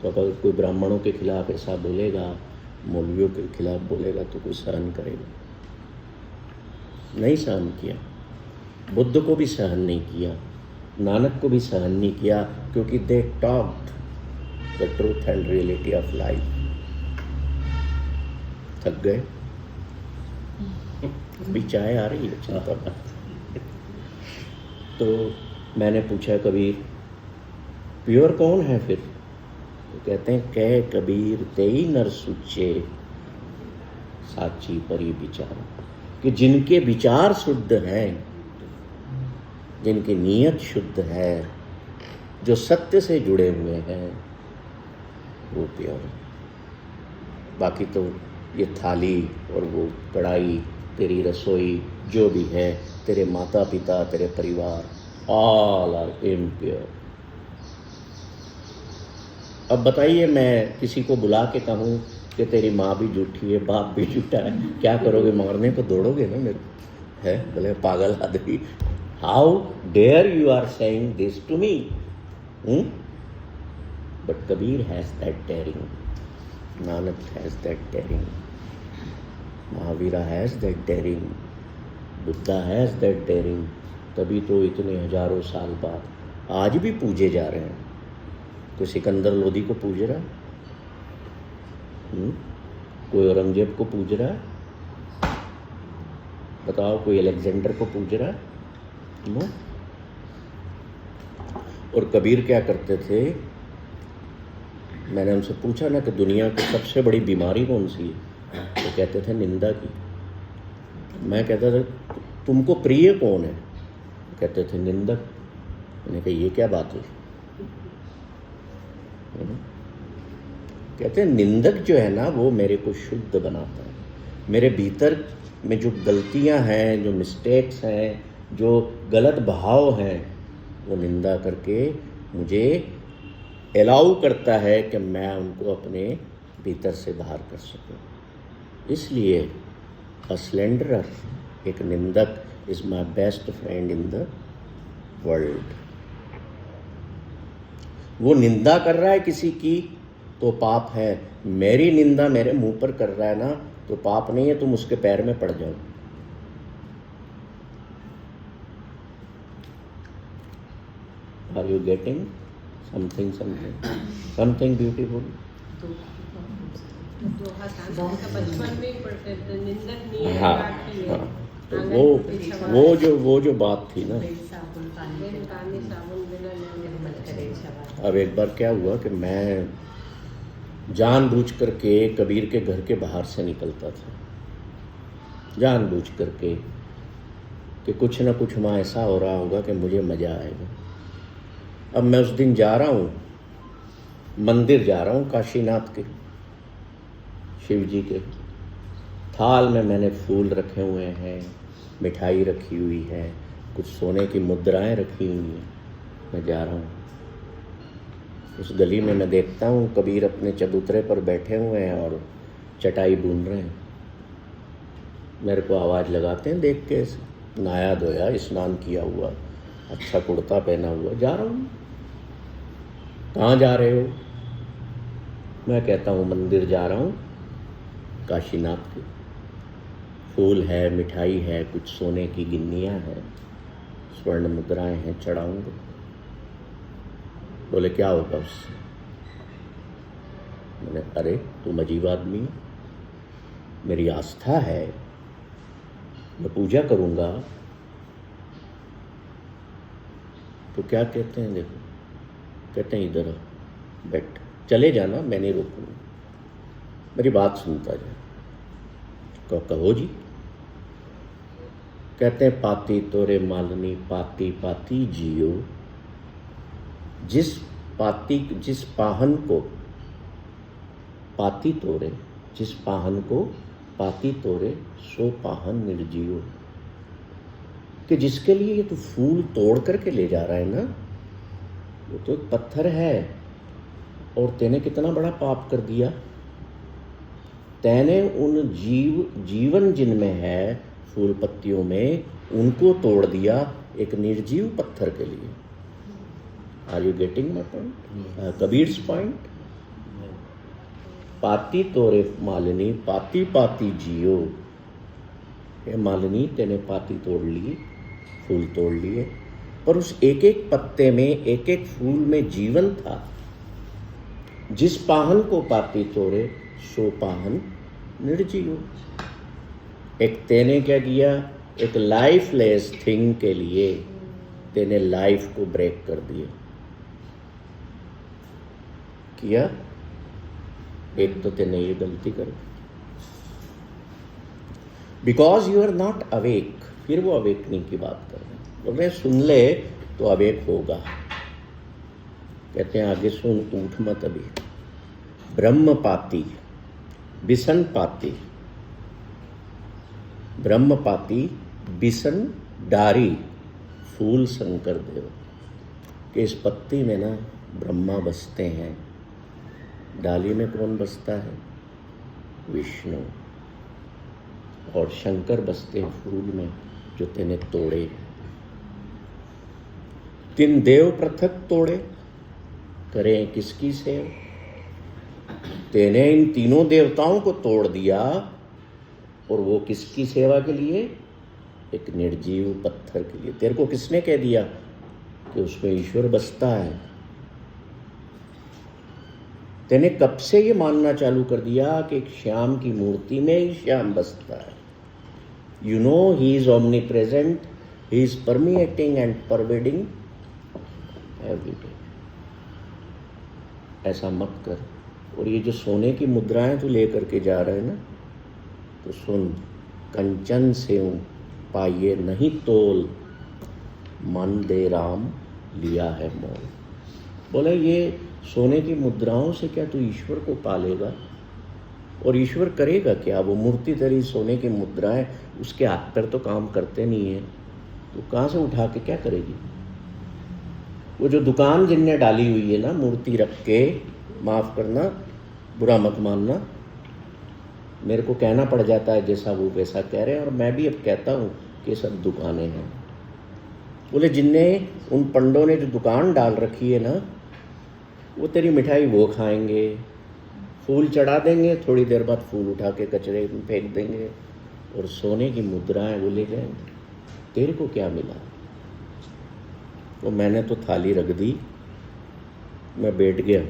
तो अगर कोई ब्राह्मणों के खिलाफ ऐसा बोलेगा, मौलवियों के खिलाफ बोलेगा, तो कोई सहन करेगा? नहीं सहन किया। बुद्ध को भी सहन नहीं किया, नानक को भी सहन नहीं किया, क्योंकि they talked the truth and reality of life. थक गए। अभी चाय आ रही है, चिंता मत। तो मैंने पूछा, कबीर प्योर कौन है फिर? तो कहते हैं, कह कबीर तेई नर सुचे, साची परी विचार। कि जिनके विचार शुद्ध हैं, जिनकी नीयत शुद्ध है, जो सत्य से जुड़े हुए हैं, वो प्योर है। बाकी तो ये थाली और वो कढ़ाई, तेरी रसोई जो भी है, तेरे माता पिता, तेरे परिवार, ऑल आर इम्प्योर। अब बताइए, मैं किसी को बुला के कहूँ कि तेरी माँ भी झूठी है, बाप भी झूठा है, क्या करोगे? मारने को दौड़ोगे ना मेरे, है? बोले पागल आदमी, how dare you are saying this to me? But Kabir has that daring, Nanak has that daring, Mahavira has that daring, Buddha has that daring. तभी तो इतने हजारों साल बाद आज भी पूजे जा रहे हैं। कोई सिकंदर लोदी को पूज रहा है, कोई औरंगजेब को पूज रहा है, बताओ, कोई अलेक्जेंडर को पूज रहा है? नो। और कबीर क्या करते थे, मैंने उनसे पूछा ना कि दुनिया की सबसे बड़ी बीमारी कौन सी है, तो कहते थे निंदा की। मैं कहता था तुमको प्रिय कौन है, कहते थे निंदक। मैंने कहा ये क्या बात हुई? कहते हैं निंदक जो है ना वो मेरे को शुद्ध बनाता है, मेरे भीतर में जो गलतियां हैं, जो मिस्टेक्स हैं, जो गलत भाव हैं, वो निंदा करके मुझे अलाउ करता है कि मैं उनको अपने भीतर से बाहर कर सकूं। इसलिए अ स्लेंडरर, एक निंदक, is my best friend in the world. वो निंदा कर रहा है किसी की तो पाप है, मेरी निंदा मेरे मुंह पर कर रहा है ना तो पाप नहीं है, तुम उसके पैर में पड़ जाओ। Are you getting something beautiful? बचपन में ही पढ़ते थे, निंदक नहीं है, हाँ काठी है। हाँ, तो वो जो बात थी ना। अब एक बार क्या हुआ कि मैं जानबूझ करके कबीर के घर के बाहर से निकलता था, जानबूझ करके, कि कुछ ना कुछ वहाँ ऐसा हो रहा होगा कि मुझे मज़ा आएगा। अब मैं उस दिन जा रहा हूँ, मंदिर जा रहा हूँ काशीनाथ के, शिव जी के। थाल में मैंने फूल रखे हुए हैं, मिठाई रखी हुई है, कुछ सोने की मुद्राएं रखी हुई हैं। मैं जा रहा हूँ, उस गली में मैं देखता हूँ कबीर अपने चबूतरे पर बैठे हुए हैं और चटाई बुन रहे हैं। मेरे को आवाज़ लगाते हैं देख के, नहाया धोया, स्नान किया हुआ, अच्छा कुर्ता पहना हुआ, जा रहा हूँ। कहाँ जा रहे हो? मैं कहता हूँ मंदिर जा रहा हूँ काशीनाथ के। फूल है, मिठाई है, कुछ सोने की गिन्नियाँ हैं, स्वर्ण मुद्राएं हैं, चढ़ाऊँगा। बोले क्या होगा उससे? मैंने अरे तुम अजीब आदमी हो, मेरी आस्था है, मैं पूजा करूँगा। तो क्या कहते हैं, देखो, कहते हैं इधर बैठ, चले जाना, मैं नहीं रोकूंगा, मेरी बात सुनता जा। कहो जी। कहते हैं पाती तोरे मालनी पाती पाती जियो, जिस पाहन को पाती तोरे, जिस पाहन को पाती तोरे, सो पाहन निर्जियो। कि जिसके लिए ये तो फूल तोड़ करके ले जा रहा है ना, वो तो एक पत्थर है, और तेने कितना बड़ा पाप कर दिया। तैने उन जीवन जिनमें है, फूल पत्तियों में, उनको तोड़ दिया एक निर्जीव पत्थर के लिए। Are you getting my point? Kabir's point. पाती तोरे मालिनी पाती पाती जियो। ये मालिनी तेने पाती तोड़ ली, फूल तोड़ लिए, पर उस एक एक पत्ते में, एक एक फूल में जीवन था। जिस पाहन को पाती तोड़े, सो पाहन निर्जीव। एक तेने क्या किया, एक लाइफलेस थिंग के लिए तेने लाइफ को ब्रेक कर दिया। किया, एक तो तेने ये गलती कर, because you are not awake. फिर वो अवेकनिंग की बात कर रहे हैं, बोल रहे सुन ले तो अवेक होगा। कहते हैं आगे सुन, उठ मत अभी। ब्रह्म पाती बिसन पाती, ब्रह्म पाती बिसन डारी, फूल शंकर देव। कि इस पत्ती में ना ब्रह्मा बसते हैं, डाली में कौन बसता है? विष्णु। और शंकर बसते हैं फूल में जो तेने तोड़े। तीन देव पृथक तोड़े, करें किसकी सेव? तेने इन तीनों देवताओं को तोड़ दिया, और वो किसकी सेवा के लिए? एक निर्जीव पत्थर के लिए। तेरे को किसने कह दिया कि उसमें ईश्वर बसता है? तेने कब से ये मानना चालू कर दिया कि एक श्याम की मूर्ति में ही श्याम बसता है? You know he is omnipresent, he is permeating and pervading every day. ऐसा मत कर। और ये जो सोने की मुद्राएं तू लेकर के जा रहे हैं ना, तो सुन, कंचन से पाइये नहीं तोल, मन दे राम लिया है मोल। बोला ये सोने की मुद्राओं से क्या तू ईश्वर को पालेगा? और ईश्वर करेगा क्या? वो मूर्ति तेरी सोने की मुद्राएं, उसके हाथ पैर तो काम करते नहीं है, तो कहाँ से उठा के क्या करेगी? वो जो दुकान जिनने डाली हुई है ना मूर्ति रख के, माफ़ करना, बुरा मत मानना, मेरे को कहना पड़ जाता है जैसा वो वैसा कह रहे हैं, और मैं भी अब कहता हूँ कि सब दुकानें हैं। बोले जिनने, उन पंडों ने जो दुकान डाल रखी है ना, वो तेरी मिठाई वो खाएंगे, फूल चढ़ा देंगे, थोड़ी देर बाद फूल उठा के कचरे में फेंक देंगे, और सोने की मुद्राएं वो ले जाएंगे। तेरे को क्या मिला? तो मैंने तो थाली रख दी, मैं बैठ गया।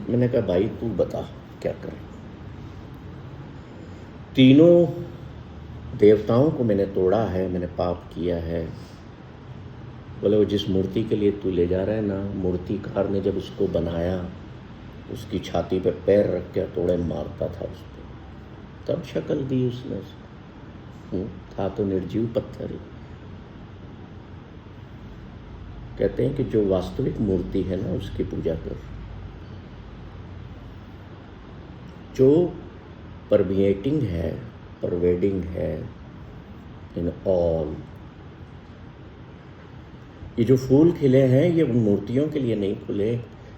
मैंने कहा भाई तू बता क्या करें। तीनों देवताओं को मैंने तोड़ा है, मैंने पाप किया है। बोले वो जिस मूर्ति के लिए तू ले जा रहा है ना, मूर्तिकार ने जब उसको बनाया, उसकी छाती पे पैर रख के तोड़े मारता था उस पर, तब शक्ल दी उसने। था तो निर्जीव पत्थर ही। कहते हैं कि जो वास्तविक मूर्ति है ना, उसकी पूजा कर। जो परमेटिंग है, परवेडिंग है इन ऑल। ये जो फूल खिले हैं, ये उन मूर्तियों के लिए नहीं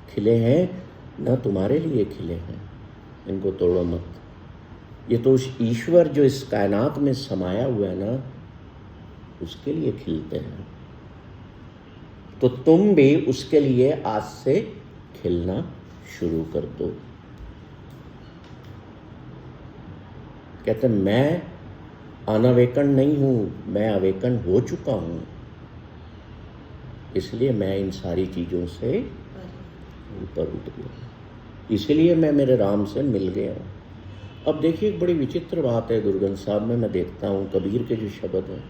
खिले हैं, ना तुम्हारे लिए खिले हैं। इनको तोड़ो मत। ये तो उस ईश्वर जो इस कायनात में समाया हुआ है ना, उसके लिए खिलते हैं। तो तुम भी उसके लिए आज से खिलना शुरू कर दो। कहते मैं अनअवेकन नहीं हूं, मैं अवेकन हो चुका हूं, इसलिए मैं इन सारी चीजों से ऊपर उठ गया, इसलिए मैं मेरे राम से मिल गया। अब देखिए एक बड़ी विचित्र बात है दुर्गन साहब में, मैं देखता हूँ कबीर के जो शब्द हैं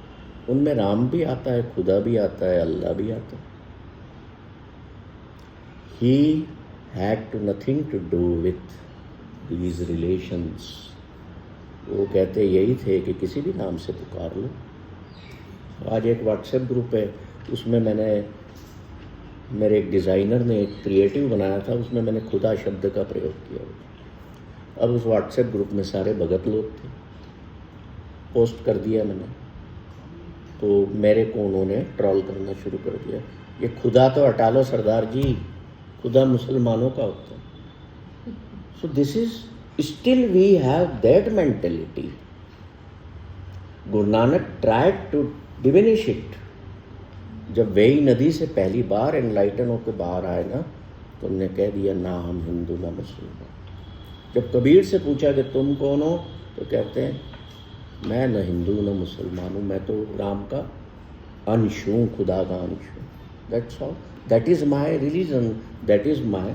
उनमें राम भी आता है, खुदा भी आता है, अल्लाह भी आता है। He had to nothing to do with these relations। वो कहते यही थे कि किसी भी नाम से पुकार लो। आज एक व्हाट्सएप ग्रुप है, उसमें मेरे एक डिज़ाइनर ने एक क्रिएटिव बनाया था, उसमें मैंने खुदा शब्द का प्रयोग किया। अब उस व्हाट्सएप ग्रुप में सारे भगत लोग थे, पोस्ट कर दिया मैंने, तो मेरे को उन्होंने ट्रोल करना शुरू कर दिया। ये खुदा तो हटा लो सरदार जी, खुदा मुसलमानों का होता है। So this is still we have that mentality. Guru Nanak tried to diminish it. जब वेई नदी से पहली बार एनलाइटन होकर बाहर आए ना, तो उन्होंने कह दिया ना हम हिंदू ना मुसलमान। जब कबीर से पूछा कि तुम कौन हो, तो कहते हैं मैं न हिंदू न मुसलमान हूँ, मैं तो राम का अंश हूँ, खुदा का अंश हूँ। That's all, that is my religion, that is my.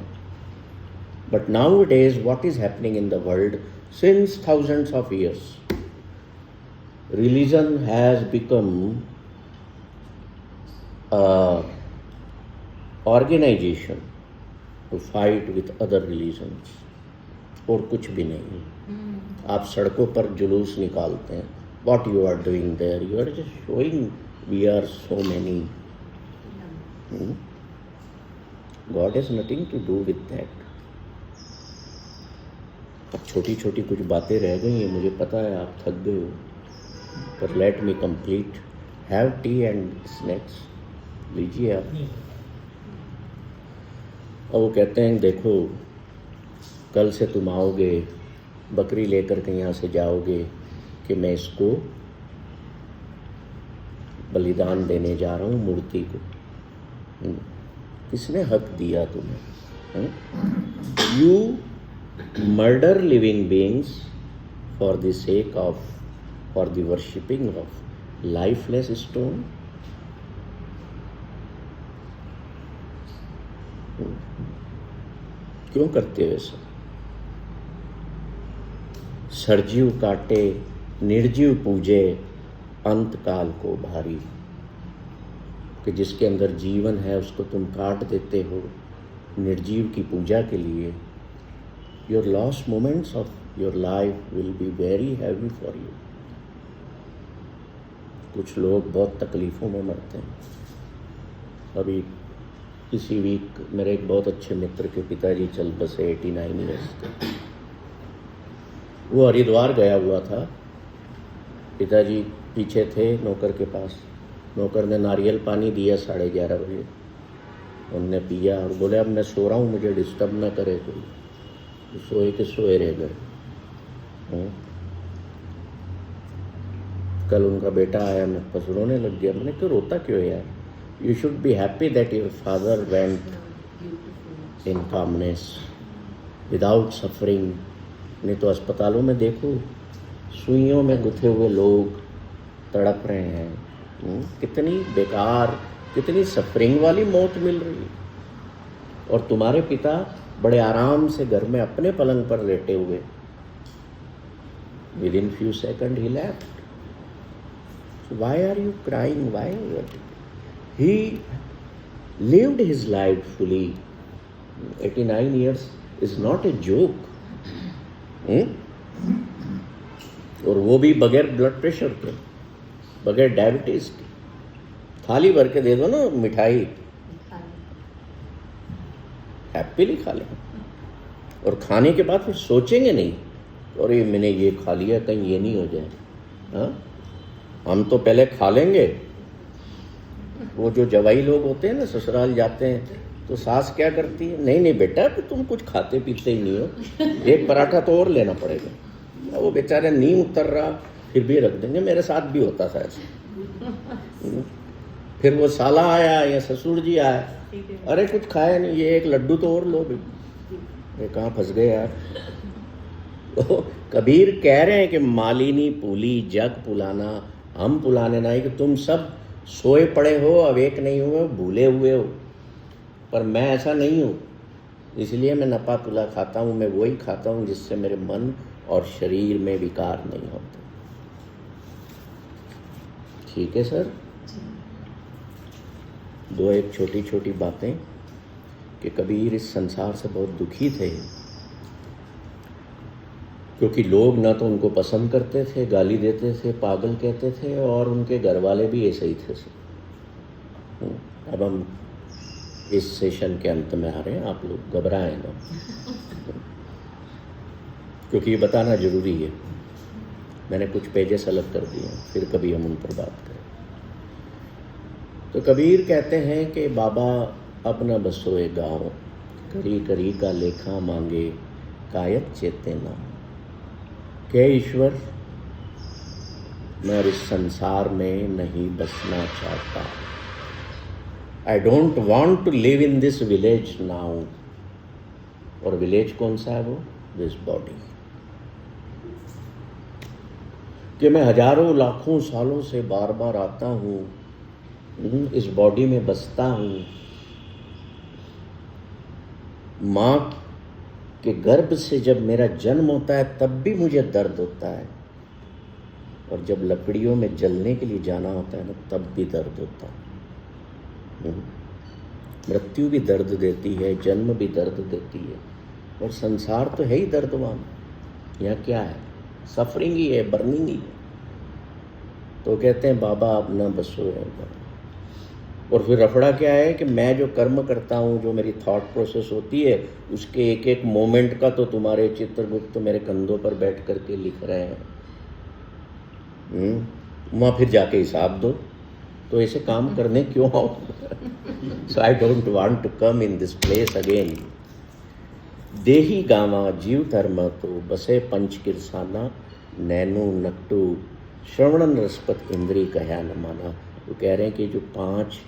But now days what is happening in the world since thousands of years, religion has become organization to fight with other religions, और कुछ भी नहीं। आप सड़कों पर जुलूस निकालते हैं, what you are doing there, you are just showing we are so many। God has nothing to do with that। अब छोटी छोटी कुछ बातें रह गई हैं, मुझे पता है आप थक गए हो, पर let me complete. Have T and snacks, लीजिए आप। और वो कहते हैं देखो कल से तुम आओगे, बकरी लेकर के यहाँ से जाओगे कि मैं इसको बलिदान देने जा रहा हूँ मूर्ति को। किसने हक दिया तुम्हें? You murder living beings for the sake of, for the worshipping of lifeless stone। क्यों करते हो ऐसा? सरजीव काटे निर्जीव पूजे, अंत काल को भारी। कि जिसके अंदर जीवन है उसको तुम काट देते हो निर्जीव की पूजा के लिए। Your lost moments of your life will be very heavy for you. कुछ लोग बहुत तकलीफ़ों में मरते हैं। अभी इसी वीक मेरे एक बहुत अच्छे मित्र के पिताजी चल बसे 89 ईयर्स के। वो हरिद्वार गया हुआ था, पिताजी पीछे थे नौकर के पास। नौकर ने नारियल पानी दिया 11:30 बजे, उनने पिया और बोले अब मैं सो रहा हूँ, मुझे डिस्टर्ब ना करे कोई। तो सोए के सोए रह गए। कल उनका बेटा आया, मैं बस रोने लग गया। मैंने क्यों रोता क्यों यार? You should be happy that your father went in calmness without suffering. नहीं तो अस्पतालों में देखो, सुइयों में गुथे हुए लोग तड़प रहे हैं। कितनी बेकार, कितनी सफरिंग वाली मौत मिल रही है। और तुम्हारे पिता बड़े आराम से घर में अपने पलंग पर लेटे हुए, with in few second he left. Why are you crying? Why? He lived his life fully. 89 years is not a joke. और वो भी बगैर ब्लड प्रेशर के, बगैर डायबिटीज के। थाली भर के दे दो ना मिठाई, हैप्पीली खा लें। और खाने के बाद फिर सोचेंगे नहीं और ये मैंने ये खा लिया, कहीं ये नहीं हो जाए। हाँ, हम तो पहले खा लेंगे। वो जो जवाई लोग होते हैं ना, ससुराल जाते हैं तो सास क्या करती है, नहीं नहीं बेटा तुम कुछ खाते पीते ही नहीं हो, एक पराठा तो और लेना पड़ेगा। वो बेचारे नहीं उतर रहा फिर भी रख देंगे। मेरे साथ भी होता था ऐसे। फिर वो साला आया या ससुर जी आया, अरे कुछ खाया नहीं, ये एक लड्डू तो और लो भी। ये कहाँ फंस गए यार। तो कबीर कह रहे हैं कि मालिनी पूली जग पुलाना, हम पुलाने नहीं, कि तुम सब सोए पड़े हो, अवेक नहीं हुए, भूले हुए हो। पर मैं ऐसा नहीं हूँ, इसलिए मैं नपा तुला खाता हूँ। मैं वही खाता हूँ जिससे मेरे मन और शरीर में विकार नहीं होते। ठीक है सर? दो एक छोटी छोटी बातें कि कबीर इस संसार से बहुत दुखी थे, क्योंकि लोग ना तो उनको पसंद करते थे, गाली देते थे, पागल कहते थे, और उनके घर वाले भी ऐसे ही थे। अब हम इस सेशन के अंत में आ रहे हैं, आप लोग घबराएं ना, क्योंकि ये बताना जरूरी है। मैंने कुछ पेजेस अलग कर दिए, फिर कभी हम उन पर बात करें। तो कबीर कहते हैं कि बाबा अब न बसोए गाँव, करी करी का लेखा मांगे, कायत चेते ना। के ईश्वर, मैं इस संसार में नहीं बसना चाहता। I don't want to live in this village now. और विलेज कौन सा है? वो दिस बॉडी। कि मैं हजारों लाखों सालों से बार बार आता हूँ, इस बॉडी में बसता हूँ। माँ के गर्भ से जब मेरा जन्म होता है तब भी मुझे दर्द होता है, और जब लकड़ियों में जलने के लिए जाना होता है ना, तब भी दर्द होता है। मृत्यु भी दर्द देती है, जन्म भी दर्द देती है, और संसार तो है ही दर्दवान। यहाँ क्या है? सफरिंग ही है, बर्निंग ही है। तो कहते हैं बाबा अब न बसो है। और फिर रफड़ा क्या है कि मैं जो कर्म करता हूँ, जो मेरी थॉट प्रोसेस होती है, उसके एक एक मोमेंट का तो तुम्हारे चित्रगुप्त मेरे कंधों पर बैठ करके लिख रहे हैं। वहाँ फिर जाके हिसाब दो। तो ऐसे काम करने क्यों आओ? So I don't want to come in this place again. देही गावा जीव धर्म तो बसे पंच किरसाना, नैनु नट्टू श्रवणन रसपत इंद्री कहा न माना। वो कह रहे हैं कि जो 5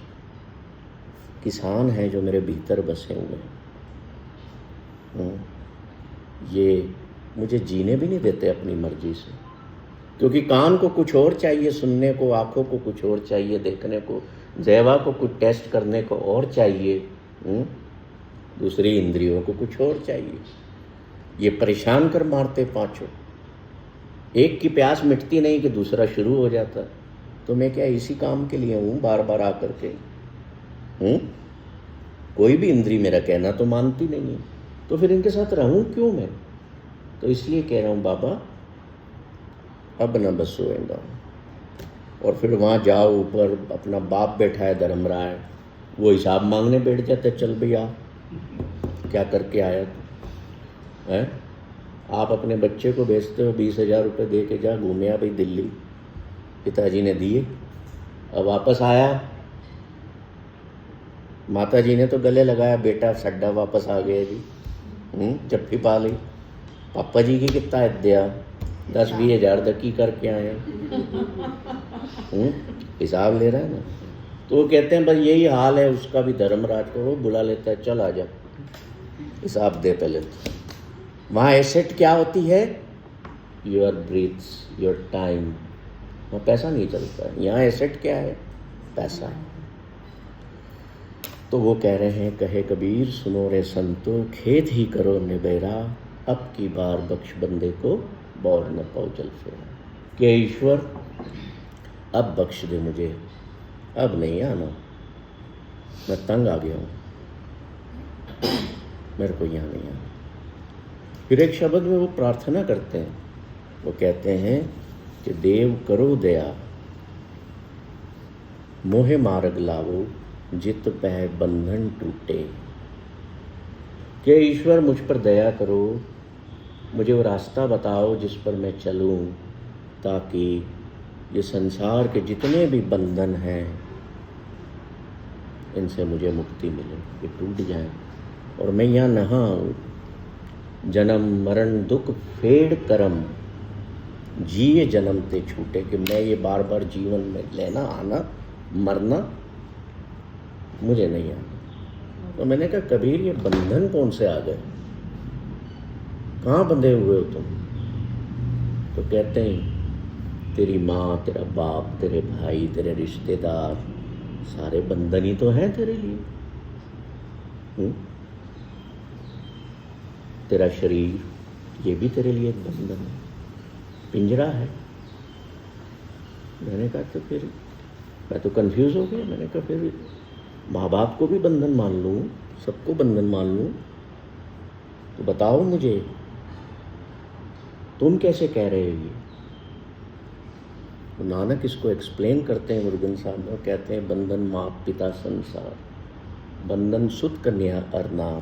किसान हैं जो मेरे भीतर बसे हुए हैं, ये मुझे जीने भी नहीं देते अपनी मर्जी से। क्योंकि कान को कुछ और चाहिए सुनने को, आँखों को कुछ और चाहिए देखने को, ज़ेवा को कुछ टेस्ट करने को और चाहिए, दूसरी इंद्रियों को कुछ और चाहिए। ये परेशान कर मारते पांचों। एक की प्यास मिटती नहीं कि दूसरा शुरू हो जाता। तो मैं क्या इसी काम के लिए हूँ बार बार आकर के? कोई भी इंद्री मेरा कहना तो मानती नहीं है, तो फिर इनके साथ रहूं क्यों मैं? तो इसलिए कह रहा हूँ बाबा अब न बस सोएगा। और फिर वहाँ जाओ, ऊपर अपना बाप बैठा है धर्मराय, वो हिसाब मांगने बैठ जाते, चल भैया क्या करके आया तू है? आप अपने बच्चे को भेजते हो 20,000 रुपये दे के, जा घूमे आ भाई दिल्ली, पिताजी ने दिए, अब वापस आया, माता जी ने तो गले लगाया, बेटा सड्डा वापस आ गया जी, जप्फी पा ली। पापा जी की कितना है दिया, 10-20 हज़ार दकी करके आए, हिसाब ले रहा है ना। तो वो कहते हैं बस यही हाल है उसका भी, धर्मराज को वो बुला लेता है, चल आ जा हिसाब दे पहले। तो वहाँ एसेट क्या होती है? Your breaths, your time. वहाँ पैसा नहीं चलता है, यहाँ एसेट क्या है? पैसा। तो वो कह रहे हैं, कहे कबीर सुनो रे संतो, खेद ही करो निबेरा, अब की बार बख्श बंदे को बौर न पाओ जल फेरा। कि ईश्वर अब बख्श दे मुझे, अब नहीं आना, मैं तंग आ गया हूँ, मेरे को यहाँ नहीं आना। फिर एक शब्द में वो प्रार्थना करते हैं, वो कहते हैं कि देव करो दया, मोहे मार्ग लावो, जित पह बंधन टूटे। कि ईश्वर मुझ पर दया करो, मुझे वो रास्ता बताओ जिस पर मैं चलूं, ताकि ये संसार के जितने भी बंधन हैं इनसे मुझे मुक्ति मिले, ये टूट जाए और मैं यहाँ नहा आऊँ। जन्म मरण दुख फेड़ करम, जिए जन्म ते छूटे। कि मैं ये बार बार जीवन में लेना आना मरना मुझे नहीं आना। तो मैंने कहा कबीर ये बंधन कौन से आ गए, कहाँ बंधे हुए हो तुम? तो कहते हैं तेरी माँ, तेरा बाप, तेरे भाई, तेरे रिश्तेदार, सारे बंधन ही तो हैं तेरे लिए। तेरा शरीर, ये भी तेरे लिए एक बंधन है, पिंजरा है। मैंने कहा तो फिर मैं तो कंफ्यूज हो गया। मैंने कहा फिर माँ बाप को भी बंधन मान लूँ, सबको बंधन मान लूँ, तो बताओ मुझे तुम कैसे कह रहे हो ये? तो नानक इसको एक्सप्लेन करते हैं मुरुगन साहब, वो कहते हैं बंधन माँ पिता संसार, बंधन सुत कन्या अरनार।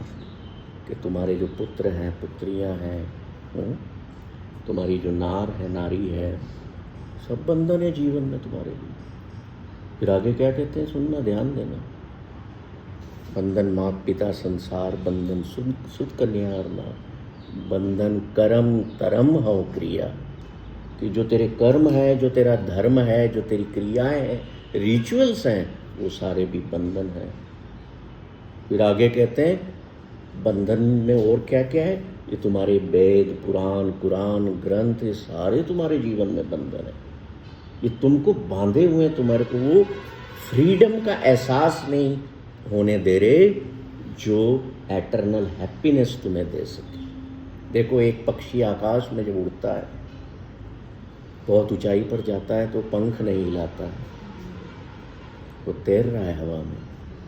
कि तुम्हारे जो पुत्र हैं, पुत्रियां हैं, तुम्हारी जो नार है, नारी है, सब बंधन है जीवन में तुम्हारे लिए। फिर आगे क्या कहते हैं, सुनना, ध्यान देना। बंधन मात पिता संसार, बंधन सुत कन्या अरनार, बंधन कर्म तरम हो क्रिया। कि जो तेरे कर्म है, जो तेरा धर्म है, जो तेरी क्रियाएं हैं, रिचुअल्स हैं, वो सारे भी बंधन हैं। फिर आगे कहते हैं बंधन में और क्या क्या है, ये तुम्हारे वेद, पुराण, कुरान, ग्रंथ, ये सारे तुम्हारे जीवन में बंधन है। ये तुमको बांधे हुए, तुम्हारे को वो फ्रीडम का एहसास नहीं होने दे रहे जो एटर्नल हैप्पीनेस तुम्हें दे सके। देखो एक पक्षी आकाश में जब उड़ता है, बहुत ऊंचाई पर जाता है तो पंख नहीं हिलाता है, वो तैर रहा है हवा में,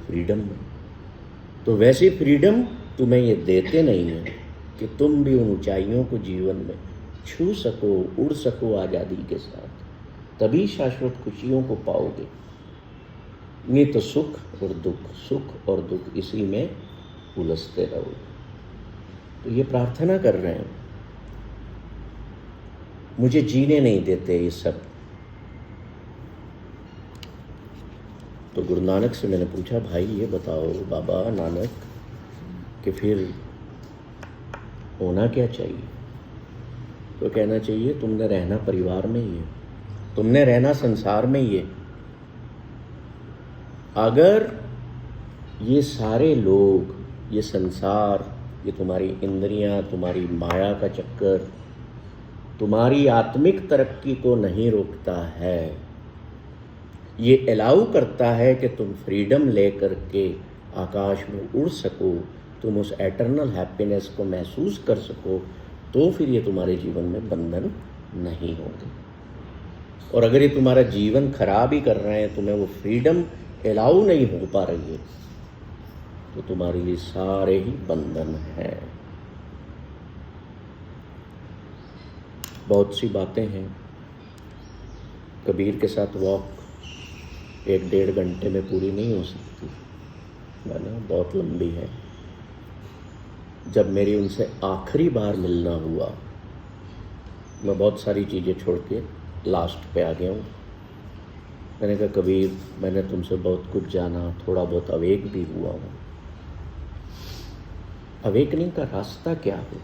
फ्रीडम में। तो वैसी फ्रीडम तुम्हें ये देते नहीं है कि तुम भी उन ऊंचाइयों को जीवन में छू सको, उड़ सको आज़ादी के साथ, तभी शाश्वत खुशियों को पाओगे। नहीं तो सुख और दुख इसी में उलझते रहोगे। तो ये प्रार्थना कर रहे हैं, मुझे जीने नहीं देते ये सब। तो गुरु नानक से मैंने पूछा, भाई ये बताओ बाबा नानक कि फिर होना क्या चाहिए? तो कहना चाहिए तुमने रहना परिवार में ही है, तुमने रहना संसार में ही है। अगर ये सारे लोग, ये संसार, ये तुम्हारी इंद्रियां, तुम्हारी माया का चक्कर तुम्हारी आत्मिक तरक्की को नहीं रोकता है, ये अलाउ करता है कि तुम फ्रीडम लेकर के आकाश में उड़ सको, तुम उस एटर्नल हैप्पीनेस को महसूस कर सको, तो फिर ये तुम्हारे जीवन में बंधन नहीं होंगे। और अगर ये तुम्हारा जीवन खराब ही कर रहे हैं, तुम्हें वो फ्रीडम अलाउ नहीं हो पा रही है, तो तुम्हारे लिए सारे ही बंधन हैं। बहुत सी बातें हैं। कबीर के साथ वॉक 1-1.5 घंटे में पूरी नहीं हो सकती, है ना, बहुत लंबी है। जब मेरी उनसे आखिरी बार मिलना हुआ, मैं बहुत सारी चीज़ें छोड़ के लास्ट पे आ गया हूँ। मैंने कहा कबीर, मैंने तुमसे बहुत कुछ जाना, थोड़ा बहुत अवेक भी हुआ हूँ। अवेकनिंग का रास्ता क्या हो?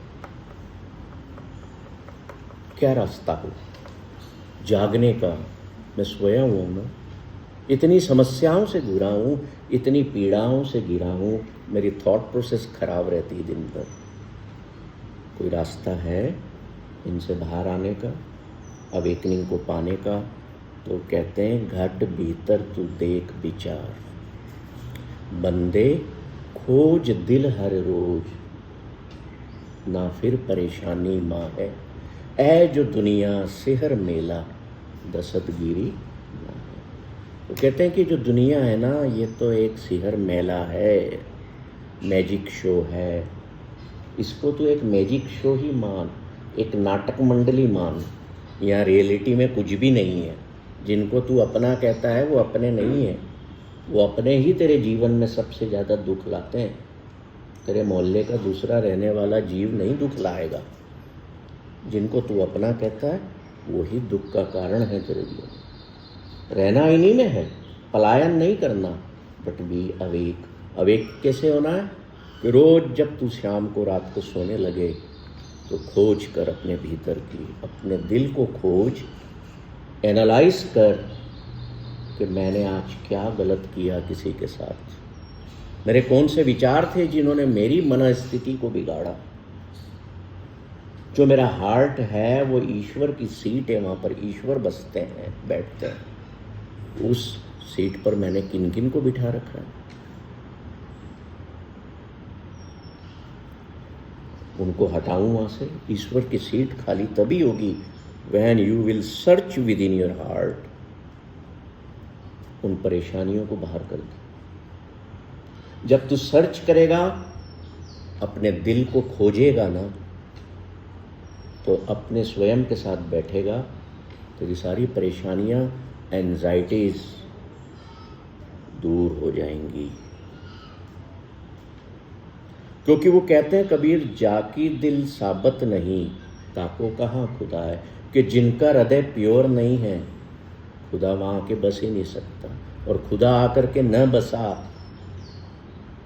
क्या रास्ता हो जागने का? मैं सोया हुआ हूँ ना, इतनी समस्याओं से घिरा हूँ, इतनी पीड़ाओं से घिरा हूँ, मेरी थॉट प्रोसेस खराब रहती है दिन भर। कोई रास्ता है इनसे बाहर आने का, अवेकनिंग को पाने का? तो कहते हैं घट भीतर तू देख विचार, बंदे खोज दिल हर रोज, ना फिर परेशानी माँ है, ऐ जो दुनिया सिहर मेला दसतगिरी ना है। तो कहते हैं कि जो दुनिया है ना, ये तो एक सिहर मेला है, मैजिक शो है। इसको तो एक मैजिक शो ही मान, एक नाटक मंडली मान। यहाँ रियलिटी में कुछ भी नहीं है। जिनको तू अपना कहता है वो अपने नहीं है, वो अपने ही तेरे जीवन में सबसे ज़्यादा दुख लाते हैं। तेरे मोहल्ले का दूसरा रहने वाला जीव नहीं दुख लाएगा। जिनको तू अपना कहता है वही दुख का कारण है तेरे लिए। रहना इन्हीं में है, पलायन नहीं करना, बट बी अवेक। अवेक कैसे होना है? कि रोज जब तू शाम को रात को सोने लगे तो खोज कर अपने भीतर की, अपने दिल को खोज, एनालाइज कर कि मैंने आज क्या गलत किया किसी के साथ, मेरे कौन से विचार थे जिन्होंने मेरी मनस्थिति को बिगाड़ा। जो मेरा हार्ट है वो ईश्वर की सीट है, वहाँ पर ईश्वर बसते हैं, बैठते हैं। उस सीट पर मैंने किन किन को बिठा रखा है? उनको हटाऊं वहाँ से। ईश्वर की सीट खाली तभी होगी when you will search within your heart। उन परेशानियों को बाहर कर दे। जब तू सर्च करेगा, अपने दिल को खोजेगा ना, तो अपने स्वयं के साथ बैठेगा, तेरी सारी परेशानियां, एंजाइटीज दूर हो जाएंगी। क्योंकि वो कहते हैं कबीर, जाकी दिल साबत नहीं, ताको कहाँ खुदा है। कि जिनका हृदय प्योर नहीं है, खुदा वहाँ के बस ही नहीं सकता। और खुदा आकर के न बसा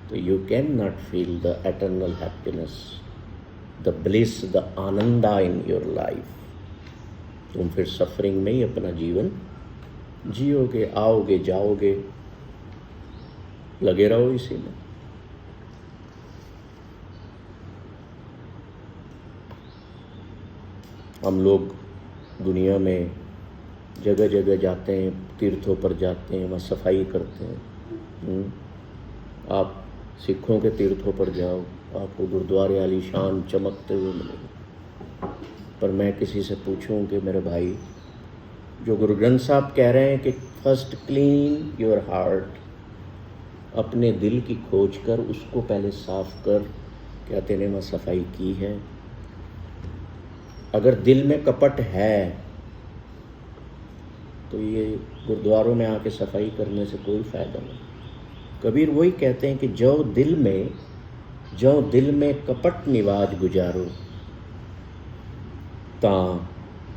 तो you can not feel the eternal happiness, the bliss, the Ananda in your life. तुम फिर सफरिंग में ही अपना जीवन जियोगे, आओगे जाओगे, लगे रहो इसी में। हम लोग दुनिया में जगह जगह जाते हैं, तीर्थों पर जाते हैं, वहाँ सफाई करते हैं। आप सिखों के तीर्थों पर जाओ, आपको गुरुद्वारे आलीशान चमकते हुए मिलेंगे। पर मैं किसी से पूछूं कि मेरे भाई, जो गुरु ग्रंथ साहब कह रहे हैं कि फर्स्ट क्लीन योर हार्ट, अपने दिल की खोज कर उसको पहले साफ कर, क्या तेने वहाँ सफाई की है? अगर दिल में कपट है तो ये गुरुद्वारों में आके सफाई करने से कोई फायदा नहीं। कबीर वही कहते हैं कि जो दिल में कपट निवाज गुजारो, ता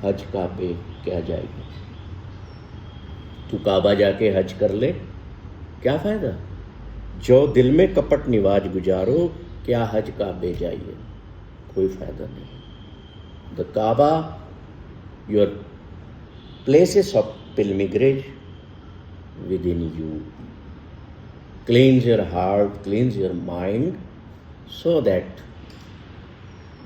हज काबे क्या जाएगी। तू काबा जाके हज कर ले, क्या फायदा? जो दिल में कपट निवाज गुजारो, क्या हज काबे जाइए, कोई फायदा नहीं। The Kaaba, your places of pilgrimage within you. Cleanse your heart, cleanse your mind, so that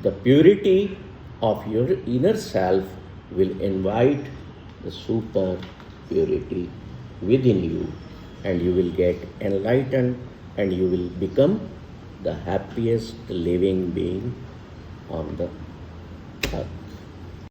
the purity of your inner self will invite the super purity within you, and you will get enlightened, and you will become the happiest living being on the